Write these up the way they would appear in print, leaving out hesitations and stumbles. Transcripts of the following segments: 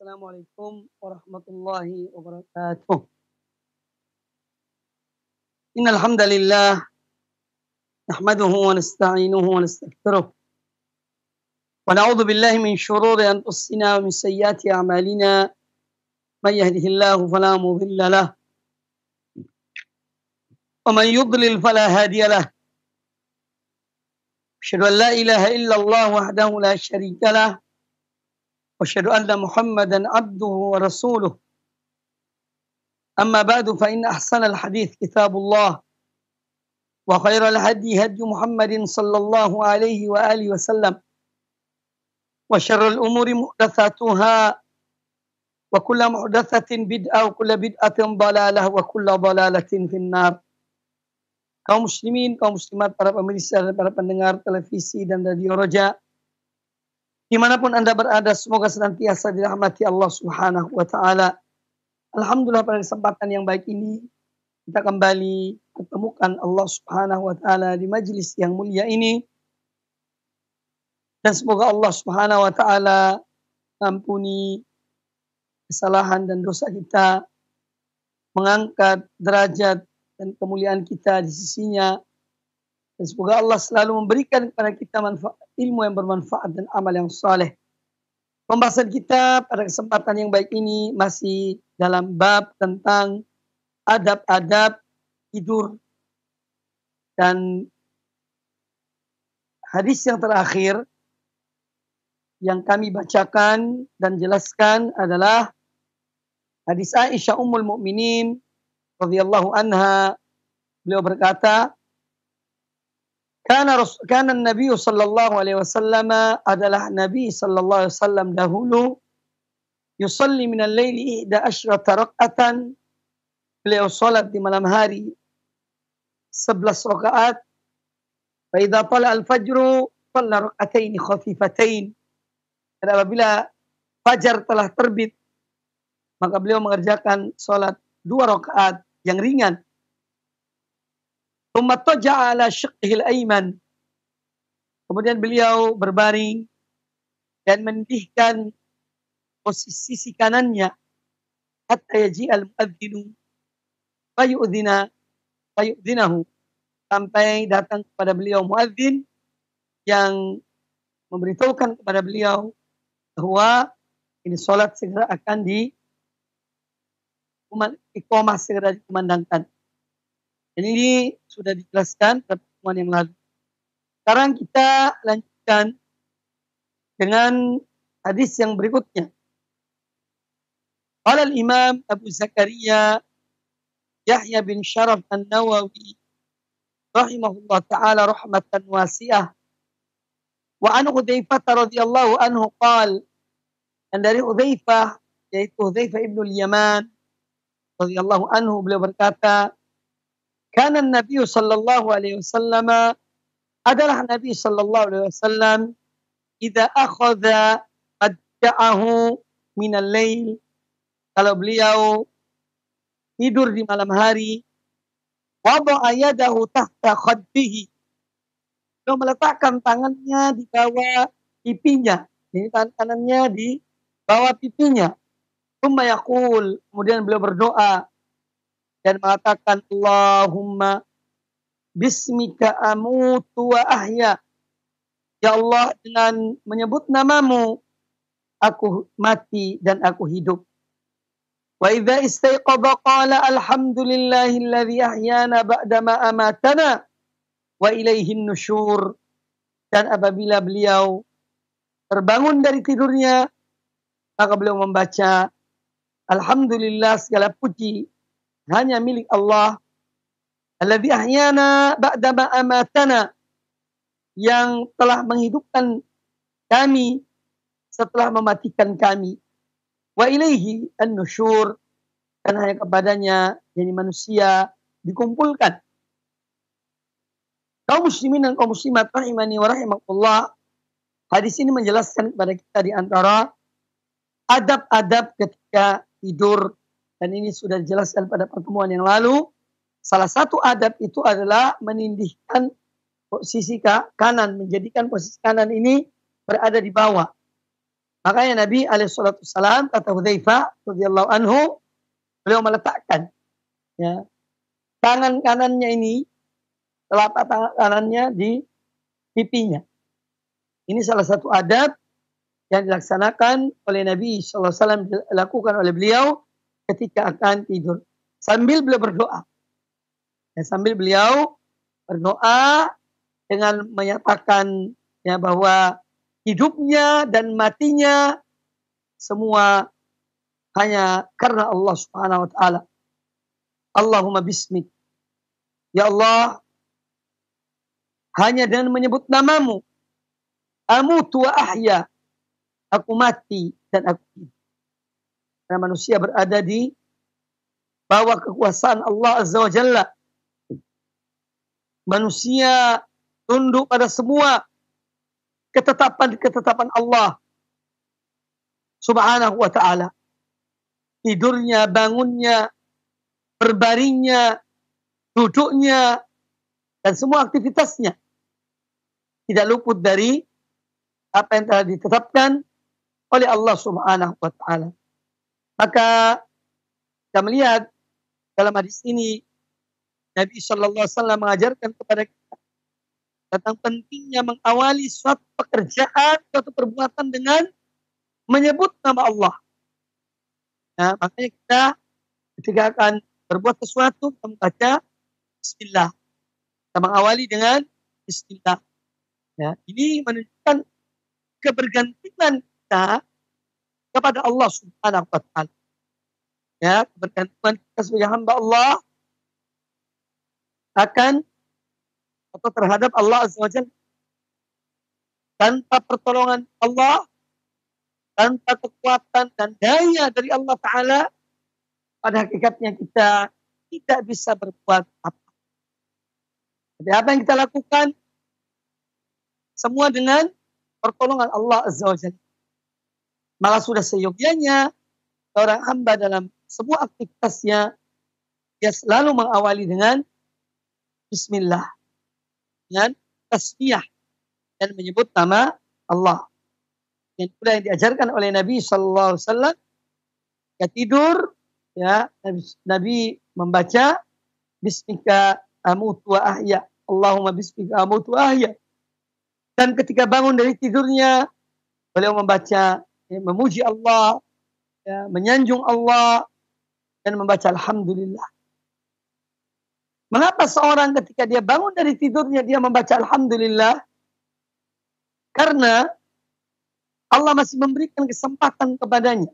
Assalamualaikum warahmatullahi wabarakatuh. Innal hamdalillah nahmaduhu wa nasta'inuhu wa nastaghfiruh wa na'udzu billahi min shururi anfusina wa min sayyiati a'malina. May yahdihillahu fala mudilla lahu wa man yudlil fala hadiya lahu. Asyhadu an la ilaha illallah wahdahu la syarika lahu wa asyhadu anna Muhammadan abduhu wa rasuluh. أما بعد فإن أحسن الحديث كتاب الله وخير الهدي هدي محمد صلى الله عليه وآله وسلم وشر الأمور محدثاتها وكل محدثة بدعة وكل بدعة ضلالة وكل ضلالة في النار. Kaum muslimin, kaum muslimat, para pemirsa dan para pendengar televisi dan radio Roja, dimanapun Anda berada, semoga senantiasa dirahmati Allah Subhanahu wa Ta'ala. Alhamdulillah, pada kesempatan yang baik ini kita kembali pertemukan Allah Subhanahu wa Ta'ala di majelis yang mulia ini, dan semoga Allah Subhanahu wa Ta'ala mengampuni kesalahan dan dosa kita, mengangkat derajat dan kemuliaan kita di sisinya, dan semoga Allah selalu memberikan kepada kita ilmu yang bermanfaat dan amal yang saleh. Pembahasan kita pada kesempatan yang baik ini masih dalam bab tentang adab-adab tidur. Dan hadis yang terakhir yang kami bacakan dan jelaskan adalah hadis Aisyah Ummul Mukminin radhiyallahu anha. Beliau berkata, Kana Nabi sallallahu alaihi wasallam, adalah Nabi sallallahu alaihi wasallam dahulu, yusalli minal laili 11 raka'atan, beliau salat di malam hari 11 rakaat. Fa idza tala al-fajru shalla rak'ataini khafifatain. Dan apabila fajar telah terbit, maka beliau mengerjakan salat 2 rakaat yang ringan. Tsumma taja'a ala syiqqihil ayman. Kemudian beliau berbaring dan menindihkan posisi sisi kanannya hatta yaji'al muadzinu fayu'dzinahu, sampai datang kepada beliau muadzin yang memberitahukan kepada beliau bahwa ini salat segera akan iqamah segera dikumandangkan. Dan ini sudah dijelaskan pada pertemuan yang lalu. Sekarang kita lanjutkan dengan hadis yang berikutnya. Qala al-Imam Abu Zakaria Yahya bin Sharaf An-Nawawi rahimahullah ta'ala rahmatan wasi'ah. Wa an Hudzaifah radhiyallahu anhu qala, dan dari Hudzaifah, yaitu Hudzaifah ibn al-Yaman radhiyallahu anhu, beliau berkata, Kana Nabi sallallahu alaihi wasallam, adalah Nabi sallallahu alaihi wasallam, idza akhadha adja'ahu minal lail, kalau beliau tidur di malam hari, wada'a yadahu tahta khaddihi, beliau meletakkan tangannya di bawah pipinya, jadi tangan kanannya di bawah pipinya. Tsumma yaqul, kemudian beliau berdoa dan mengatakan, Allahumma bismika amutu wa ahya. Ya Allah, dengan menyebut namamu aku mati dan aku hidup. Wa idza istayqadha qala alhamdulillahilladzi ahyana ba'dama amatana wa ilaihin nusyur. Dan apabila beliau terbangun dari tidurnya, maka beliau membaca, alhamdulillah, segala puji hanya milik Allah, alladzi ahyana ba'dama amatana, yang telah menghidupkan kami setelah mematikan kami. Wa ilaihi an-nusyur, dan hanya kepadanya, jadi manusia, dikumpulkan. Kaum muslimin dan kaum muslimat rahimani wa rahimakumullah, hadis ini menjelaskan kepada kita di antara adab-adab ketika tidur, dan ini sudah dijelaskan pada pertemuan yang lalu. Salah satu adab itu adalah menindihkan posisi kanan, menjadikan posisi kanan ini berada di bawah. Makanya Nabi alaihissalam kata Hudzaifah radhiyallahu anhu, beliau meletakkan ya tangan kanannya ini, telapak tangan kanannya di pipinya. Ini salah satu adab yang dilaksanakan oleh Nabi SAW, dilakukan oleh beliau ketika akan tidur. Sambil beliau berdoa. Ya, sambil beliau berdoa dengan menyatakan ya bahwa hidupnya dan matinya semua hanya karena Allah Subhanahu wa taala. Allahumma bismik. Ya Allah, hanya dengan menyebut namamu, amutu wa ahya, aku mati dan aku hidup. Karena manusia berada di bawah kekuasaan Allah Azza wa Jalla. Manusia tunduk pada semua ketetapan Allah Subhanahu wa ta'ala. Tidurnya, bangunnya, berbaringnya, duduknya, dan semua aktivitasnya tidak luput dari apa yang telah ditetapkan oleh Allah Subhanahu wa ta'ala. Maka kita melihat dalam hadis ini Nabi Shallallahu Alaihi Wasallam mengajarkan kepada kita tentang pentingnya mengawali suatu pekerjaan, suatu perbuatan dengan menyebut nama Allah. Nah, makanya kita ketika akan berbuat sesuatu, kita membaca Bismillah. Kita mengawali dengan Bismillah. Ya, ini menunjukkan kebergantungan kita kepada Allah Subhanahu wa Ta'ala. Ya, kebergantungan kita sebagai hamba Allah akan atau terhadap Allah Azza wa Jalla. Tanpa pertolongan Allah, tanpa kekuatan dan daya dari Allah Ta'ala, pada hakikatnya kita tidak bisa berbuat apa. Tapi apa yang kita lakukan, semua dengan pertolongan Allah Azza wa Jalla. Maka sudah seyogyanya seorang hamba dalam semua aktivitasnya, dia selalu mengawali dengan Bismillah, dengan tasbih dan menyebut nama Allah. Yang sudah yang diajarkan oleh Nabi Sallallahu Alaihi Wasallam. Ketika tidur, ya Nabi membaca Bismika amutu wa ahya, Allahumma bismika amutu wa ahya. Dan ketika bangun dari tidurnya, beliau membaca, ya, memuji Allah, ya, menyanjung Allah, dan membaca Alhamdulillah. Mengapa seorang ketika dia bangun dari tidurnya dia membaca Alhamdulillah? Karena Allah masih memberikan kesempatan kepadanya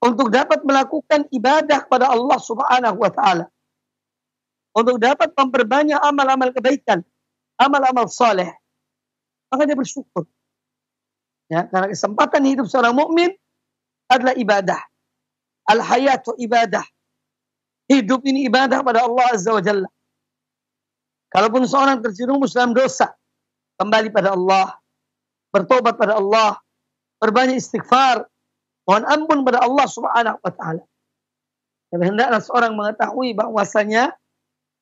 untuk dapat melakukan ibadah kepada Allah Subhanahu wa Ta'ala, untuk dapat memperbanyak amal-amal kebaikan, amal-amal saleh. Maka dia bersyukur. Ya, karena kesempatan hidup seorang mukmin adalah ibadah. Al-hayatu ibadah. Hidup ini ibadah pada Allah Azza wa Jalla. Kalaupun seorang terjerumus dalam dosa, kembali pada Allah, bertobat pada Allah, berbanyak istighfar, mohon ampun pada Allah Subhanahu wa Ta'ala. Dan hendaklah seorang mengetahui bahwasanya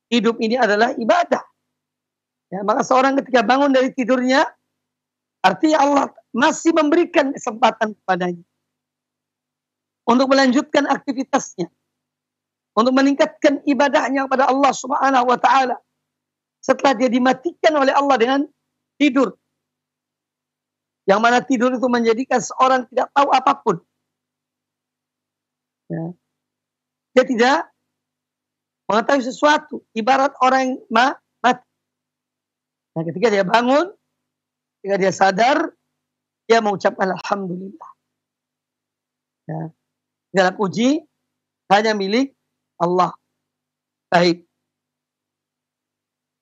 hidup ini adalah ibadah. Ya, maka seorang ketika bangun dari tidurnya, artinya Allah masih memberikan kesempatan kepadanya untuk melanjutkan aktivitasnya, untuk meningkatkan ibadahnya kepada Allah Subhanahu wa Ta'ala setelah dia dimatikan oleh Allah dengan tidur. Yang mana tidur itu menjadikan seorang tidak tahu apapun. Ya. Dia tidak mengetahui sesuatu, ibarat orang yang mati. Nah, ketika dia bangun, ketika dia sadar, dia mengucapkan Alhamdulillah. Ya. Segala puji hanya milik Allah. Baik.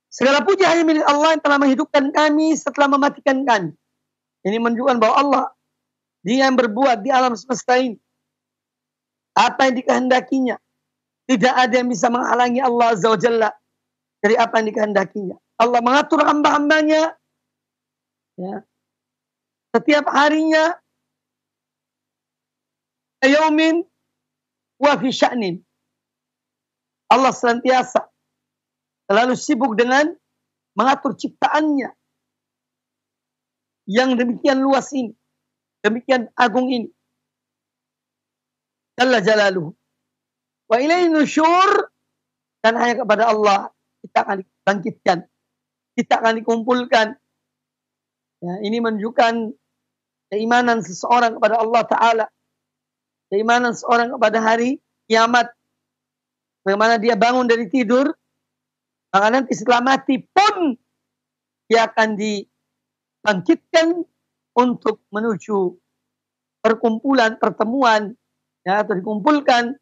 Segala puji hanya milik Allah yang telah menghidupkan kami setelah mematikan kami. Ini menunjukkan bahwa Allah, Dia yang berbuat di alam semesta ini apa yang dikehendakinya. Tidak ada yang bisa menghalangi Allah Azza wa Jalla dari apa yang dikehendakinya. Allah mengatur hamba-hambanya, ya, setiap harinya, yaumin wa fi sya'nin. Allah senantiasa selalu sibuk dengan mengatur ciptaannya yang demikian luas ini. demikian agung ini. Jalla jalaluhu. Wa ilaihi nusyur, dan hanya kepada Allah kita akan dibangkitkan, kita akan dikumpulkan. Ya, ini menunjukkan keimanan seseorang kepada Allah Ta'ala, keimanan seseorang kepada hari kiamat. Bagaimana dia bangun dari tidur, maka nanti setelah mati pun dia akan dibangkitkan untuk menuju perkumpulan, pertemuan, ya, atau dikumpulkan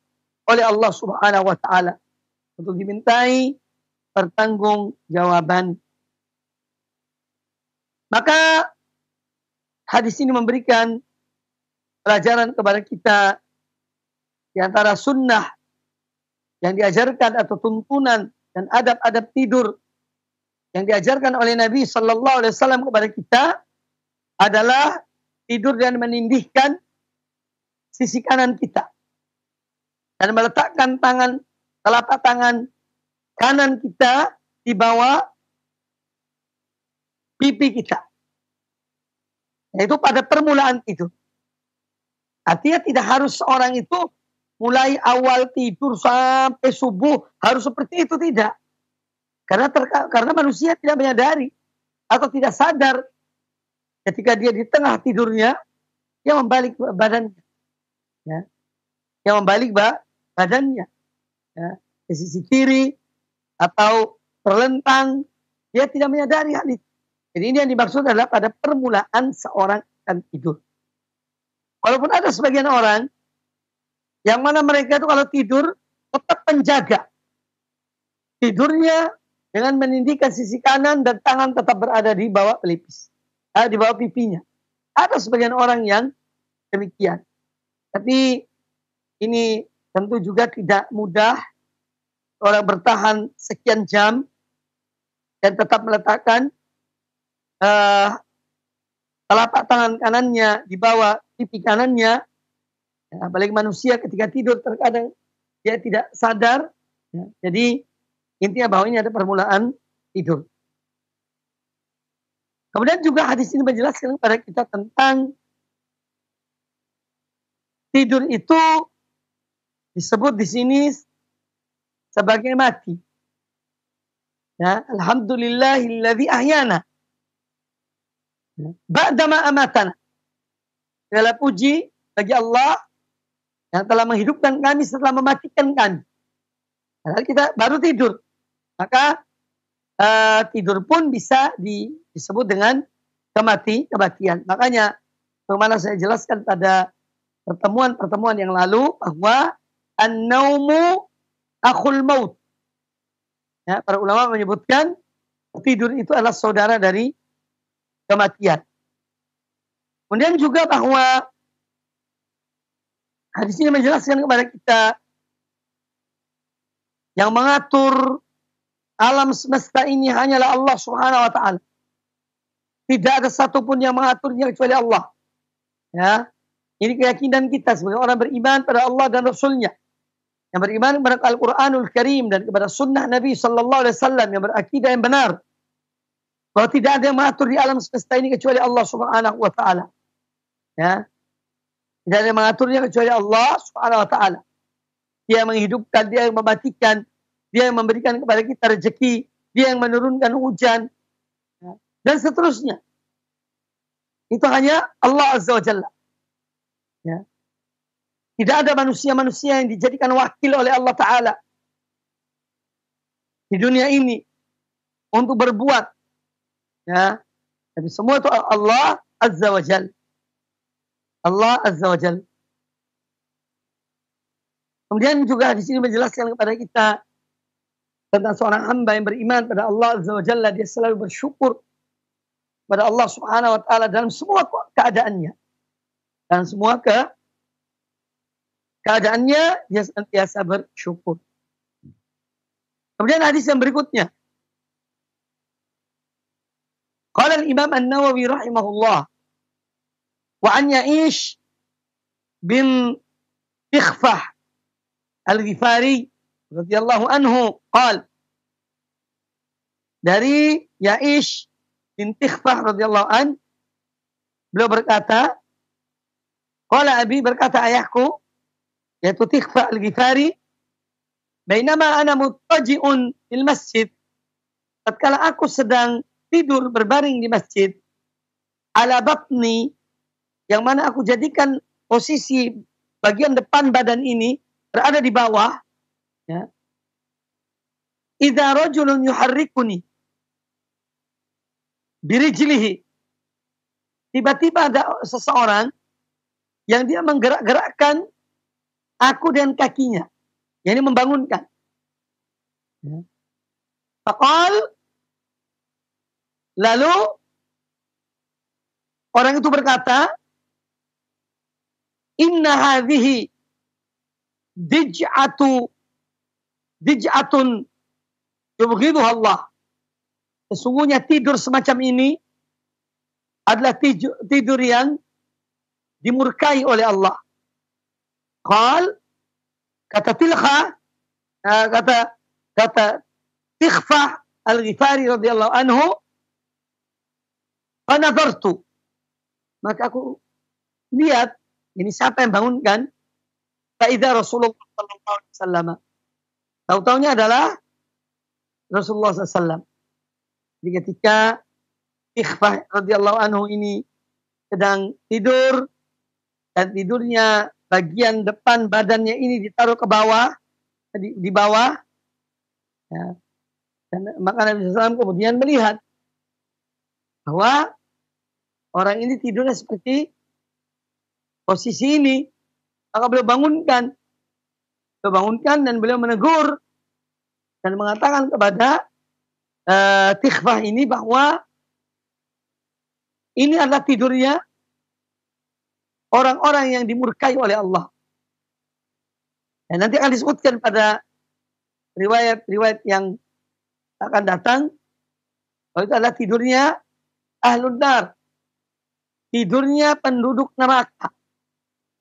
oleh Allah Subhanahu wa Ta'ala untuk dimintai pertanggungjawaban. Maka hadis ini memberikan pelajaran kepada kita di antara sunnah yang diajarkan atau tuntunan dan adab-adab tidur yang diajarkan oleh Nabi Sallallahu Alaihi Wasallam kepada kita adalah tidur dan menindihkan sisi kanan kita dan meletakkan telapak tangan kanan kita di bawah pipi kita. Yaitu pada permulaan tidur. Artinya tidak harus seorang itu mulai awal tidur sampai subuh harus seperti itu, tidak. Karena manusia tidak menyadari atau tidak sadar ketika dia di tengah tidurnya, dia membalik badannya. Ya. Dia membalik badannya. Ya. Ke sisi kiri atau terlentang, dia tidak menyadari hal itu. Jadi ini yang dimaksud adalah pada permulaan seorang akan tidur. Walaupun ada sebagian orang yang mana mereka itu kalau tidur tetap menjaga tidurnya dengan menindihkan sisi kanan dan tangan tetap berada di bawah pelipis, di bawah pipinya. Ada sebagian orang yang demikian. Tapi ini tentu juga tidak mudah orang bertahan sekian jam dan tetap meletakkan telapak tangan kanannya di bawah pipi kanannya. Ya, apalagi manusia ketika tidur terkadang dia tidak sadar. Ya, jadi intinya bahwa ini ada permulaan tidur. Kemudian juga hadis ini menjelaskan kepada kita tentang tidur itu disebut di sini sebagai mati. Ya, alhamdulillahilladzi ahyana ba'dama amatana. Segala puji bagi Allah yang telah menghidupkan kami setelah mematikan kami. Padahal kita baru tidur. Maka tidur pun bisa disebut dengan kematian. Makanya bagaimana saya jelaskan pada pertemuan-pertemuan yang lalu bahwa an-naumu akhul maut. Ya, para ulama menyebutkan tidur itu adalah saudara dari kematian. Kemudian juga bahwa hadis ini menjelaskan kepada kita yang mengatur alam semesta ini hanyalah Allah Subhanahu wa Ta'ala. Tidak ada satupun yang mengaturnya kecuali Allah. Ya, ini keyakinan kita sebagai orang beriman pada Allah dan Rasulnya, yang beriman kepada Al-Quranul Karim dan kepada Sunnah Nabi Sallallahu Alaihi Wasallam, yang berakidah yang benar bahwa tidak ada yang mengatur di alam semesta ini kecuali Allah Subhanahu wa Ta'ala. Ya. Tidak ada yang mengaturnya kecuali Allah Subhanahu wa Ta'ala. Dia yang menghidupkan, dia yang mematikan, dia yang memberikan kepada kita rezeki, dia yang menurunkan hujan, ya, dan seterusnya. Itu hanya Allah Azza wa Jalla. Ya. Tidak ada manusia-manusia yang dijadikan wakil oleh Allah Ta'ala di dunia ini untuk berbuat. Ya, tapi semua itu Allah Azza wa Jalla. Allah Azza wa Jalla. Kemudian juga di sini menjelaskan kepada kita tentang seorang hamba yang beriman pada Allah Azza wa Jalla, dia selalu bersyukur pada Allah Subhanahu wa Ta'ala dalam semua keadaannya. Dan semua keadaannya dia senantiasa bersyukur. Kemudian hadis yang berikutnya. Qala al-Imam An-Nawawi rahimahullah wa an Ya'ish bin Tikhfah Al-Ghifari radhiyallahu anhu qala, dari Ya'ish bin Tikhfah radhiyallahu an, beliau berkata, Qala abi, berkata ayahku, yaitu Tikhfa al-Ghifari, bainama ana muttaji'un fil masjid, tatkala aku sedang tidur berbaring di masjid, ala batni, yang mana aku jadikan posisi bagian depan badan ini berada di bawah, ya. Idza rajulun yuharrikuni birijlihi, tiba-tiba ada seseorang yang dia menggerak-gerakkan aku dan kakinya, yakni membangunkan. Faqal, lalu orang itu berkata, inna hadhihi dij'atun yubghiduha Allah. Sesungguhnya tidur semacam ini adalah tidur yang dimurkai oleh Allah. Kata Tikhfa al-Ghifari radhiyallahu anhu, fanadartu, maka aku lihat ini siapa yang bangunkan. Faidza Rasulullah sallallahu alaihi wasallam, tahu-taunya adalah Rasulullah SAW. Jadi ketika Tikhfa radhiyallahu anhu ini sedang tidur, dan tidurnya bagian depan badannya ini ditaruh ke bawah, di bawah, ya. Dan maka Nabi SAW kemudian melihat bahwa orang ini tidurnya seperti posisi ini, maka beliau bangunkan dan beliau menegur dan mengatakan kepada Tikhfa ini bahwa ini adalah tidurnya orang-orang yang dimurkai oleh Allah. Dan nanti akan disebutkan pada riwayat-riwayat yang akan datang, bahwa itu adalah tidurnya ahlun nar, tidurnya penduduk neraka.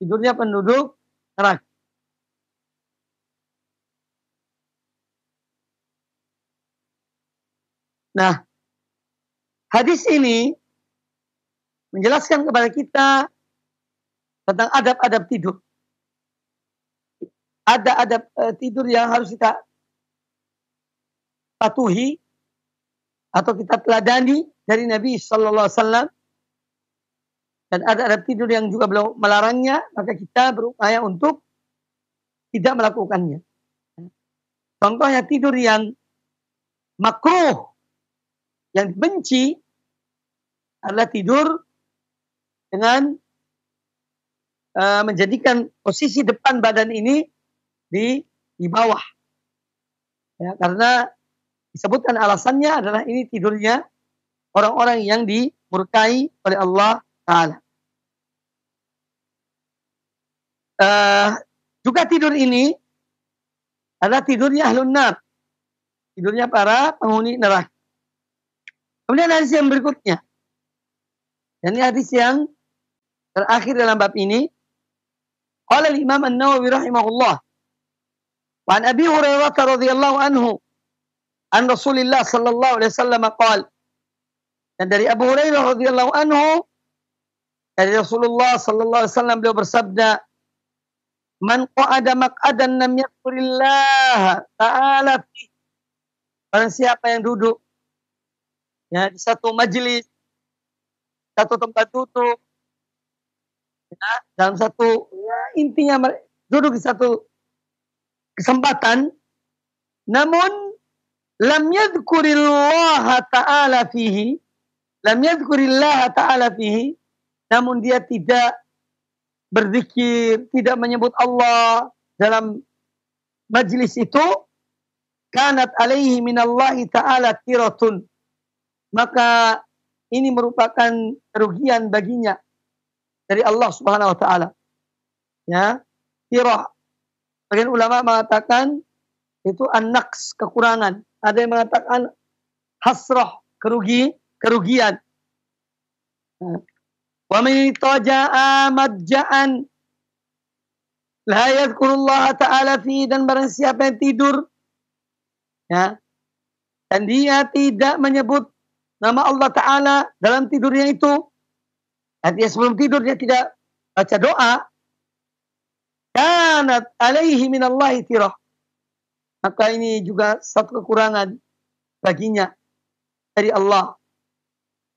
Tidurnya penduduk neraka. Nah, hadis ini menjelaskan kepada kita tentang adab-adab tidur. Ada adab tidur yang harus kita patuhi atau kita teladani dari Nabi Sallallahu Alaihi Wasallam, dan ada adab tidur yang juga beliau melarangnya, maka kita berupaya untuk tidak melakukannya. Contohnya tidur yang makruh, yang dibenci adalah tidur dengan menjadikan posisi depan badan ini di bawah, ya, karena disebutkan alasannya adalah ini tidurnya orang-orang yang dimurkai oleh Allah Ta'ala. Juga tidur ini adalah tidurnya ahlun nar, tidurnya para penghuni neraka. Kemudian hadis yang berikutnya, dan ini hadis yang terakhir dalam bab ini. Qala al-Imam An-Nawawi rahimahullah, wa an Abi Hurairah radhiyallahu anhu an Rasulillah sallallahu alaihi wasallam qala, dan dari Abu Hurairah radhiyallahu anhu dari Rasulullah sallallahu alaihi wasallam, beliau bersabda, man qa'ada maq'adan lam yadhkurillah ta'ala fi, barang siapa yang duduk, ya, di satu majelis, satu tempat duduk, ya, dalam satu, ya, intinya duduk di satu kesempatan, namun lam yadhkurillaha ta'ala fihi, namun dia tidak berzikir, tidak menyebut Allah dalam majlis itu, kanat alaihi minallahi ta'ala tiratun, maka ini merupakan kerugian baginya dari Allah Subhanahu wa taala. Ya, tirah. Bagian ulama mengatakan itu an-naqs, kekurangan. Ada yang mengatakan hasrah, kerugian. Wa man taja'a madja'an la yadhkurullah ta'ala fi, dan barang siapa yang tidur, ya, dan dia tidak menyebut nama Allah Ta'ala dalam tidurnya itu, artinya sebelum tidur dia tidak baca doa, kanat alaihi minallahi tirah. Maka ini juga satu kekurangan baginya dari Allah.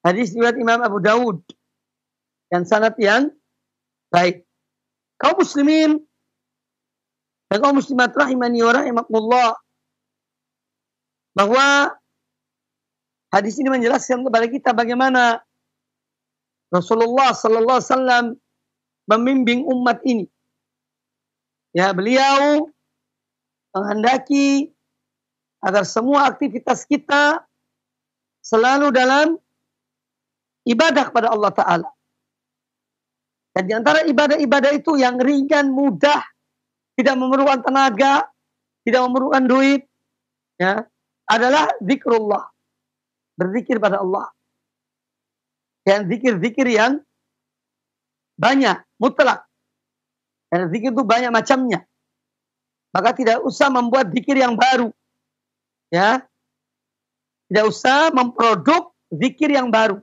Hadis riwayat Imam Abu Dawud dan sanad yang baik. Kaum muslimin dan kaum muslimat rahimani wa rahimakumullah, bahwa hadis ini menjelaskan kepada kita bagaimana Rasulullah sallallahu alaihi wasallam membimbing umat ini. Ya, beliau menghendaki agar semua aktivitas kita selalu dalam ibadah kepada Allah Ta'ala. Dan di antara ibadah-ibadah itu yang ringan, mudah, tidak memerlukan tenaga, tidak memerlukan duit, ya, adalah zikrullah. Berzikir pada Allah. Dan zikir-zikir yang banyak, mutlak. Dan zikir itu banyak macamnya. Maka tidak usah membuat zikir yang baru. Ya. Tidak usah memproduk zikir yang baru.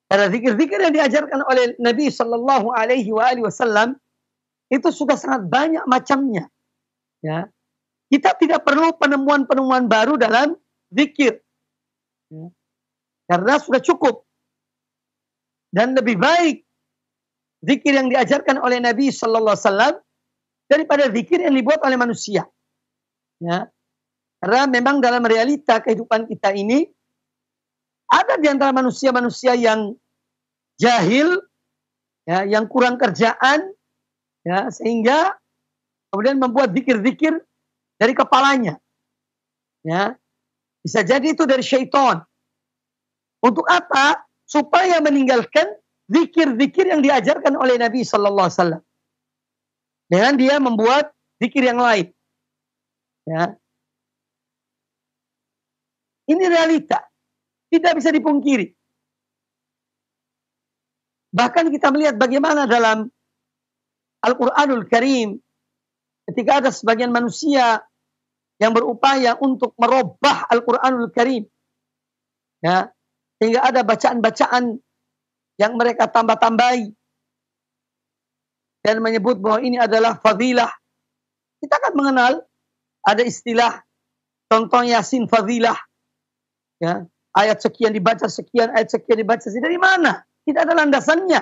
Karena zikir-zikir yang diajarkan oleh Nabi Sallallahu Alaihi Wasallam itu sudah sangat banyak macamnya. Ya. Kita tidak perlu penemuan-penemuan baru dalam zikir. Ya. Karena sudah cukup. Dan lebih baik zikir yang diajarkan oleh Nabi Sallallahu Alaihi Wasallam daripada zikir yang dibuat oleh manusia. Ya. Karena memang dalam realita kehidupan kita ini ada di antara manusia-manusia yang jahil, ya, yang kurang kerjaan, ya, sehingga kemudian membuat zikir-zikir dari kepalanya. Ya. Bisa jadi itu dari syaitan. Untuk apa? Supaya meninggalkan zikir-zikir yang diajarkan oleh Nabi Sallallahu Alaihi Wasallam. Dengan dia membuat zikir yang lain. Ya. Ini realita. Tidak bisa dipungkiri. Bahkan kita melihat bagaimana dalam Al-Quranul Karim, ketika ada sebagian manusia yang berupaya untuk merubah Al-Quranul Karim. Ya, sehingga ada bacaan-bacaan yang mereka tambah-tambahi. Dan menyebut bahwa ini adalah fadilah. Kita akan mengenal ada istilah contoh Yasin fadilah. Ya, ayat sekian dibaca sekian, ayat sekian dibaca sekian. Dari mana? Tidak ada landasannya.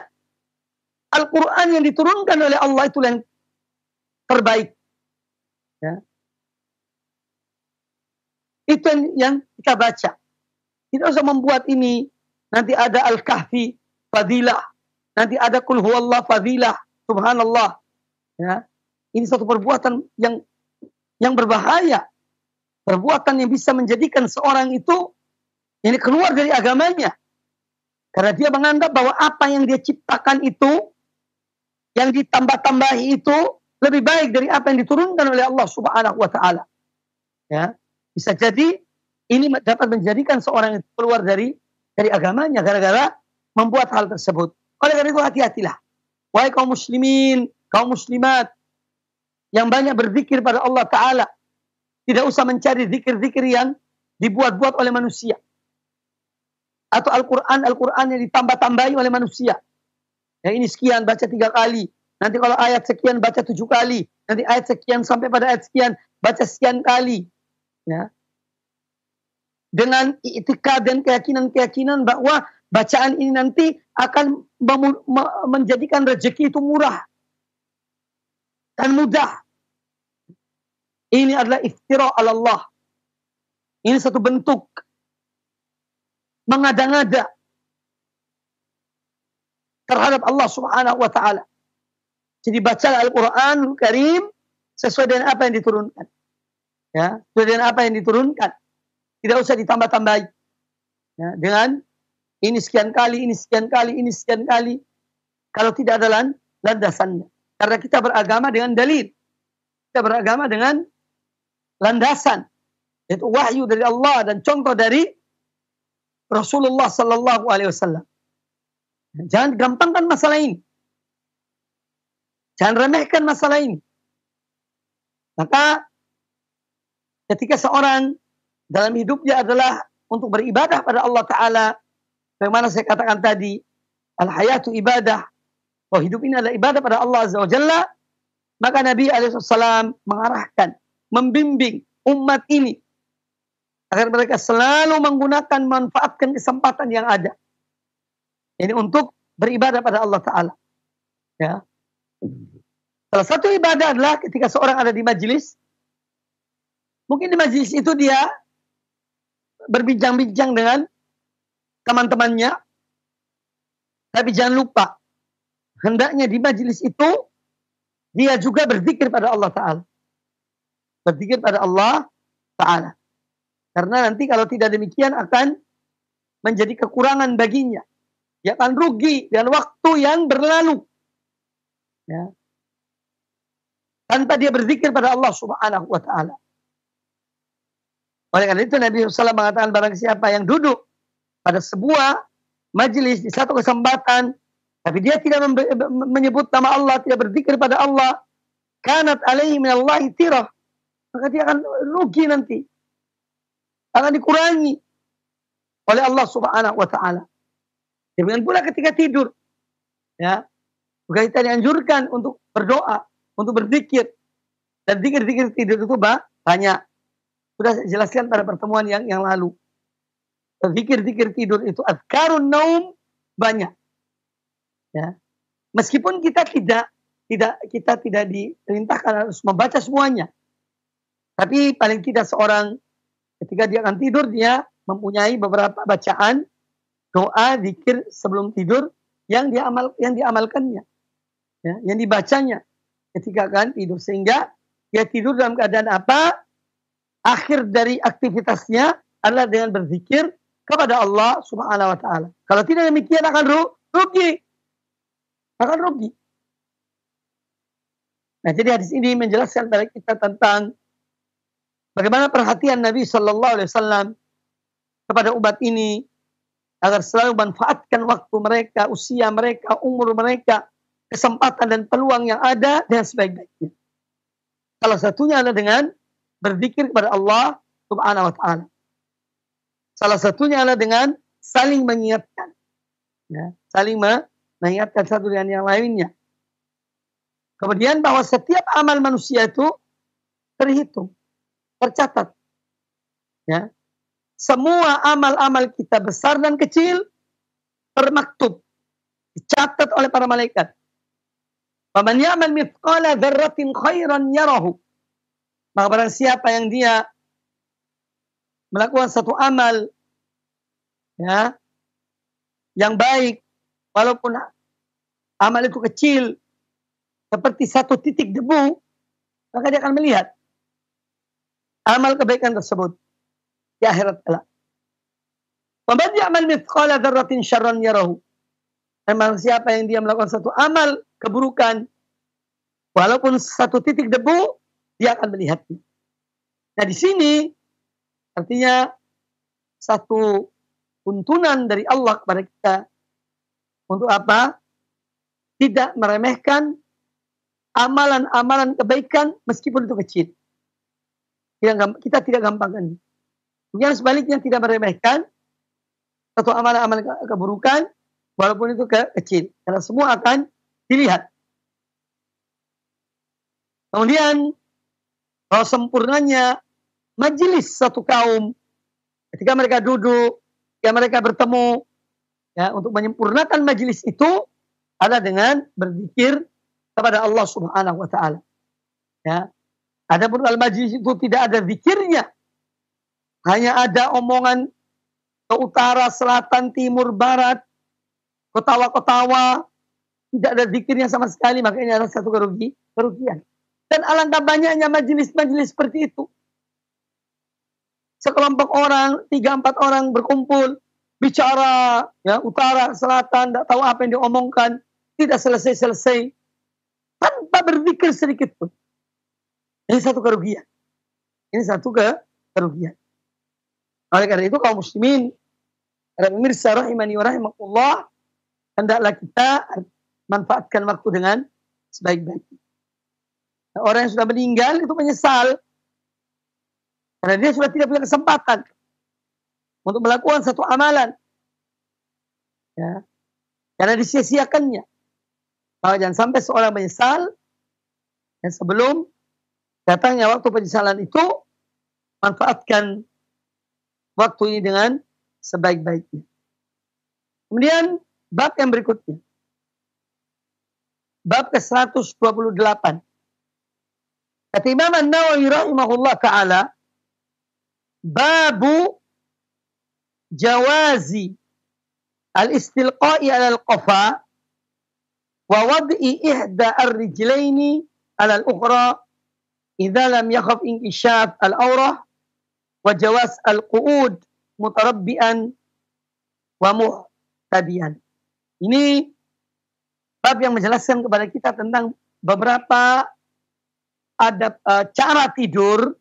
Al-Quran yang diturunkan oleh Allah itu yang terbaik. Ya. Itu yang kita baca. Tidak usah membuat ini. Nanti ada Al-Kahfi fadilah. Nanti ada Qul Huwallah fadilah. Subhanallah. Ya. Ini satu perbuatan yang berbahaya. Perbuatan yang bisa menjadikan seorang itu ini keluar dari agamanya. Karena dia menganggap bahwa apa yang dia ciptakan itu, yang ditambah-tambahi itu, lebih baik dari apa yang diturunkan oleh Allah Subhanahu wa Ta'ala. Ya. Bisa jadi ini dapat menjadikan seorang itu keluar dari agamanya gara-gara membuat hal tersebut. Oleh karena itu hati-hatilah. Wahai kaum muslimin, kaum muslimat yang banyak berzikir pada Allah Ta'ala. Tidak usah mencari zikir-zikir yang dibuat-buat oleh manusia. Atau Al-Quran yang ditambah-tambahi oleh manusia. Ya, ini sekian, baca 3 kali. Nanti kalau ayat sekian, baca 7 kali. Nanti ayat sekian sampai pada ayat sekian, baca sekian kali. Ya. Dengan i'tikad dan keyakinan-keyakinan bahwa bacaan ini nanti akan menjadikan rezeki itu murah dan mudah. Ini adalah iftira ala Allah. Ini satu bentuk mengada-ngada terhadap Allah Subhanahu wa Ta'ala. Jadi baca Al-Quran Karim sesuai dengan apa yang diturunkan. Ya, sesuai dengan apa yang diturunkan. Tidak usah ditambah-tambahi. Ya, dengan ini sekian kali, ini sekian kali, ini sekian kali. Kalau tidak ada landasannya. Karena kita beragama dengan dalil. Kita beragama dengan landasan. Yaitu wahyu dari Allah dan contoh dari Rasulullah Sallallahu Alaihi Wasallam. Jangan gampangkan masalah ini. Jangan remehkan masalah ini. Maka ketika seorang dalam hidupnya adalah untuk beribadah pada Allah Ta'ala, bagaimana saya katakan tadi, al-hayatu ibadah, bahwa hidup ini adalah ibadah pada Allah Azza wa Jalla, maka Nabi SAW mengarahkan, membimbing umat ini agar mereka selalu menggunakan, manfaatkan kesempatan yang ada. Ini untuk beribadah pada Allah Ta'ala. Ya. Salah satu ibadah adalah ketika seorang ada di majelis, mungkin di majelis itu dia berbincang-bincang dengan teman-temannya, tapi jangan lupa, hendaknya di majelis itu dia juga berzikir pada Allah Ta'ala. Berzikir pada Allah Ta'ala. Karena nanti kalau tidak demikian akan menjadi kekurangan baginya. Dia akan rugi dengan waktu yang berlalu. Ya. Tanpa dia berzikir pada Allah Subhanahu wa Ta'ala. Oleh karena itu Nabi SAW mengatakan, barang siapa yang duduk pada sebuah majelis di satu kesempatan, tapi dia tidak menyebut nama Allah, tidak berzikir pada Allah, kanat alaihi minallahi tirah, maka dia akan rugi nanti, akan dikurangi oleh Allah Subhanahu wa Ta'ala. Demikian pula ketika tidur, ya, juga kita dianjurkan untuk berdoa, untuk berzikir, dan zikir-zikir tidur itu banyak. Sudah saya jelaskan pada pertemuan yang lalu. Zikir-zikir tidur itu azkarun naum banyak. Ya. Meskipun kita tidak diperintahkan harus membaca semuanya. Tapi paling tidak seorang ketika dia akan tidur, dia mempunyai beberapa bacaan doa, zikir sebelum tidur yang diamalkannya. Ya, yang dibacanya ketika akan tidur, sehingga dia tidur dalam keadaan apa? Akhir dari aktivitasnya adalah dengan berzikir kepada Allah Subhanahu wa Ta'ala. Kalau tidak demikian akan rugi. Akan rugi. Nah, jadi hadis ini menjelaskan kepada kita tentang bagaimana perhatian Nabi Sallallahu Alaihi Wasallam kepada umat ini agar selalu manfaatkan waktu mereka, usia mereka, umur mereka, kesempatan dan peluang yang ada dengan sebaik-baiknya. Salah satunya adalah dengan berzikir kepada Allah Subhanahu wa Ta'ala. Salah satunya adalah dengan saling mengingatkan. Ya, saling mengingatkan satu dengan yang lainnya. Kemudian bahwa setiap amal manusia itu terhitung, tercatat. Ya. Semua amal-amal kita besar dan kecil termaktub, dicatat oleh para malaikat. Faman ya'mal mithqala dzarratin khairan yarahu. Maka barang siapa yang dia melakukan satu amal, ya, yang baik, walaupun amal itu kecil, seperti satu titik debu, maka dia akan melihat amal kebaikan tersebut di akhirat kelak. Faman ya'mal mithqala dzarratin syarran yarahu. Memang siapa yang dia melakukan satu amal keburukan, walaupun satu titik debu, dia akan melihatnya. Nah, di sini artinya satu tuntunan dari Allah kepada kita untuk apa? Tidak meremehkan amalan-amalan kebaikan meskipun itu kecil. Kita tidak gampangkan. Kemudian sebaliknya tidak meremehkan satu amalan-amalan keburukan walaupun itu kecil. Karena semua akan dilihat. Kemudian bahwa sempurnanya majelis satu kaum ketika mereka duduk, ketika mereka bertemu, ya, untuk menyempurnakan majelis itu adalah dengan berzikir kepada Allah Subhanahu wa Ta'ala. Ya. Adapun dalam majelis itu tidak ada zikirnya, hanya ada omongan ke utara, selatan, timur, barat, ketawa-ketawa, tidak ada zikirnya sama sekali, maka ini adalah satu kerugian. Dan alangkah banyaknya majelis-majelis seperti itu. Sekelompok orang, 3-4 orang berkumpul, bicara, ya, utara, selatan, tidak tahu apa yang diomongkan, tidak selesai-selesai, tanpa berzikir sedikit pun. Ini satu kerugian. Ini satu kerugian. Oleh karena itu kaum muslimin, para pemirsa rahimani wa rahimakumullah, hendaklah kita manfaatkan waktu dengan sebaik-baiknya. Nah, orang yang sudah meninggal itu menyesal karena dia sudah tidak punya kesempatan untuk melakukan satu amalan, ya, karena disia-siakannya. Maka jangan sampai seorang menyesal, dan sebelum datangnya waktu penyesalan itu, manfaatkan waktu ini dengan sebaik-baiknya. Kemudian bab yang berikutnya. Bab ke-128. Kata Imam An-Nawawi rahimahullah ta'ala, babu jawazi al-istilqa'i ala al-qafa wa wad'i ihda ar-rijlaini ala al-ukhra idza lam yakhaf inkishaf al-awrah wa jawaz al-qu'ud mutarabbian wa muhtabian. Ini bab yang menjelaskan kepada kita tentang beberapa adab cara tidur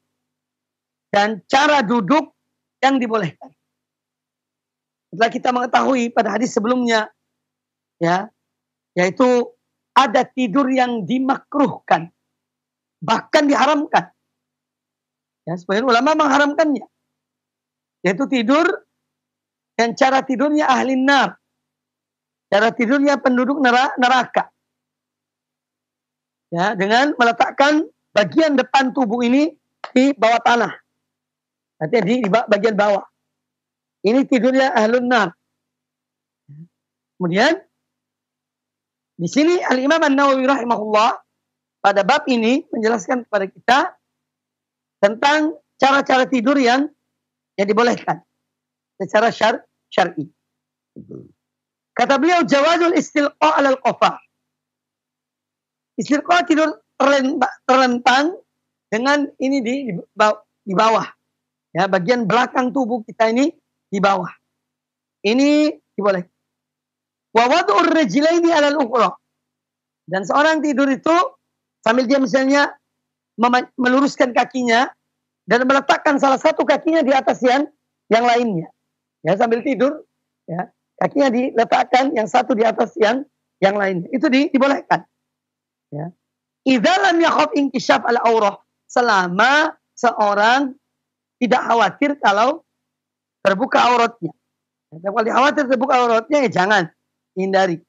dan cara duduk yang dibolehkan. Setelah kita mengetahui pada hadis sebelumnya, ya, yaitu ada tidur yang dimakruhkan, bahkan diharamkan. Ya, sebagian ulama mengharamkannya, yaitu tidur dan cara tidurnya ahli nar, cara tidurnya penduduk neraka. Ya, dengan meletakkan bagian depan tubuh ini di bawah tanah, artinya di bagian bawah. Ini tidurnya ahlun nar. Kemudian di sini Al-Imam An-Nawawi rahimahullah pada bab ini menjelaskan kepada kita tentang cara-cara tidur yang dibolehkan secara syar'i. Kata beliau, jawazul istilqa' 'alal qafa. Istilqa' tidur terlentang dengan ini di bawah. Ya, bagian belakang tubuh kita ini di bawah. Ini dibolehkan. Wa wad'ur rijlaini 'alal ukhra. Dan seorang tidur itu sambil dia misalnya meluruskan kakinya dan meletakkan salah satu kakinya di atas yang lainnya. Ya, sambil tidur, ya, kakinya diletakkan yang satu di atas yang lainnya. Itu dibolehkan. Ya. Idza lam yakhaf inkishaf al-aurah, selama seorang tidak khawatir kalau terbuka auratnya. Kalau khawatir terbuka auratnya, ya jangan, hindari.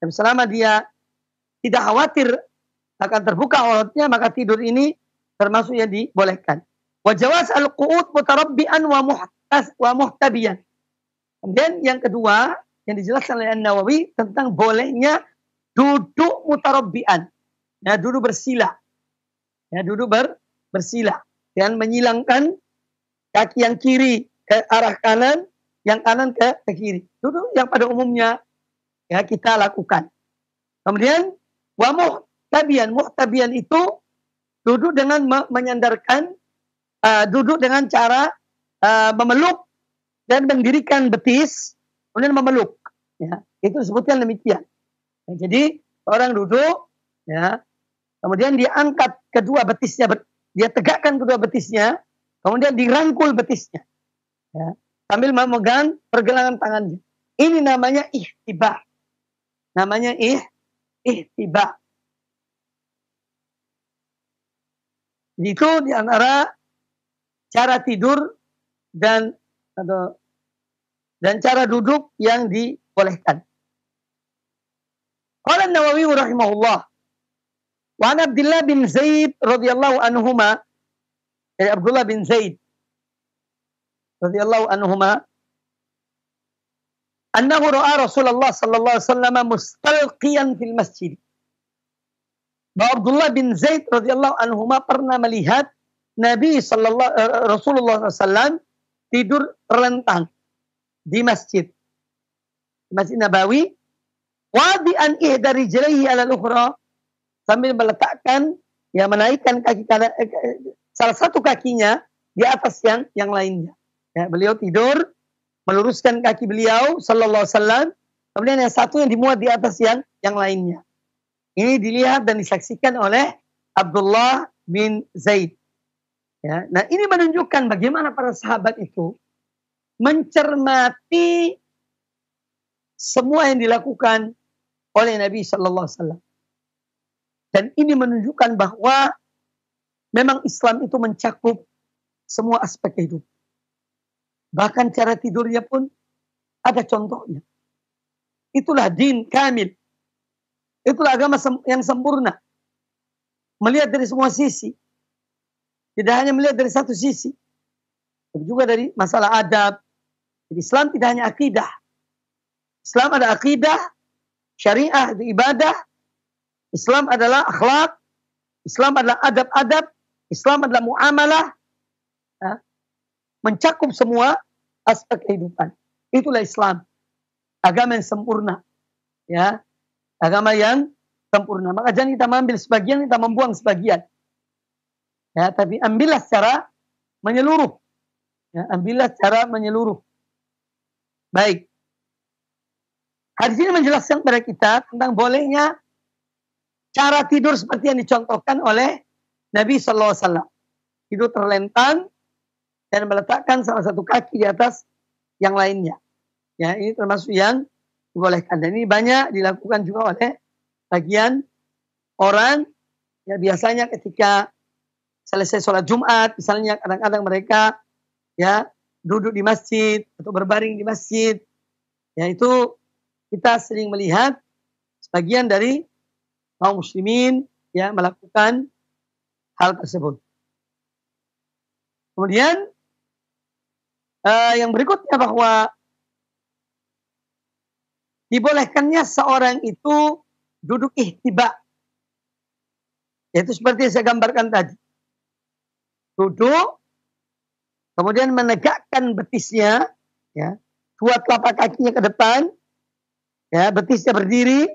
Dan selama dia tidak khawatir akan terbuka auratnya, maka tidur ini termasuk yang dibolehkan. Wa jawaz al-qu'ud mutarabbian wa muhtabiyan. Kemudian yang kedua yang dijelaskan oleh An-Nawawi tentang bolehnya duduk mutarabbian. Ya, duduk bersila. Ya, duduk bersila dan menyilangkan kaki yang kiri ke arah kanan, yang kanan ke kiri. Duduk yang pada umumnya ya kita lakukan. Kemudian wa muhtabian itu duduk dengan menyandarkan, duduk dengan cara memeluk dan mendirikan betis, kemudian memeluk. Ya, itu disebutkan demikian. Ya, jadi orang duduk, ya, kemudian dia angkat kedua betisnya, dia tegakkan kedua betisnya, kemudian dirangkul betisnya, ya, sambil memegang pergelangan tangannya. Ini namanya ihtiba. Namanya ihtiba. Itu diantara cara tidur dan cara duduk yang dibolehkan. Qala An-Nawawi rahimahullah, wa an Abdullah bin Zaid radhiyallahu anhuma, Abdullah bin Zaid radhiyallahu anhuma, annahu ra'a Rasulullah sallallahu alaihi wasallam mustalqiyan fil masjid. Bahwa Abdullah bin Zaid radhiyallahu anhuma pernah melihat Rasulullah SAW tidur terlentang di masjid Nabawi, wadi'an ihda rijlaihi 'ala al-ukhra, sambil meletakkan, ya, menaikkan kaki kanan, salah satu kakinya di atas yang lainnya. Ya, beliau tidur meluruskan kaki beliau sallallahu alaihi wasallam, kemudian yang satu yang dimuat di atas yang lainnya. Ini dilihat dan disaksikan oleh Abdullah bin Zaid. Ya, nah ini menunjukkan bagaimana para sahabat itu mencermati semua yang dilakukan oleh Nabi Sallallahu Alaihi Wasallam. Dan ini menunjukkan bahwa memang Islam itu mencakup semua aspek hidup. Bahkan cara tidurnya pun ada contohnya. Itulah din kamil. Itulah agama yang sempurna. Melihat dari semua sisi. Tidak hanya melihat dari satu sisi. Tapi juga dari masalah adab. Jadi Islam tidak hanya akidah. Islam ada akidah, syariah itu ibadah. Islam adalah akhlak. Islam adalah adab-adab. Islam adalah muamalah. Ya. Mencakup semua aspek kehidupan. Itulah Islam. Agama yang sempurna. Ya. Agama yang sempurna. Maka jangan kita mengambil sebagian, kita membuang sebagian. Ya, tapi ambillah secara menyeluruh. Ya, ambillah secara menyeluruh. Baik. Hadis ini menjelaskan kepada kita tentang bolehnya cara tidur seperti yang dicontohkan oleh Nabi Sallallahu Alaihi Wasallam. Tidur terlentang dan meletakkan salah satu kaki di atas yang lainnya. Ya, ini termasuk yang dibolehkan. Dan ini banyak dilakukan juga oleh bagian orang. Ya, biasanya ketika selesai sholat Jumat, misalnya kadang-kadang mereka ya duduk di masjid atau berbaring di masjid. Ya, itu kita sering melihat sebagian dari kaum muslimin ya melakukan hal tersebut. Kemudian yang berikutnya bahwa dibolehkannya seorang itu duduk ihtiba. Yaitu seperti yang saya gambarkan tadi. Duduk, kemudian menegakkan betisnya, ya, dua telapak kakinya ke depan, ya, betisnya berdiri,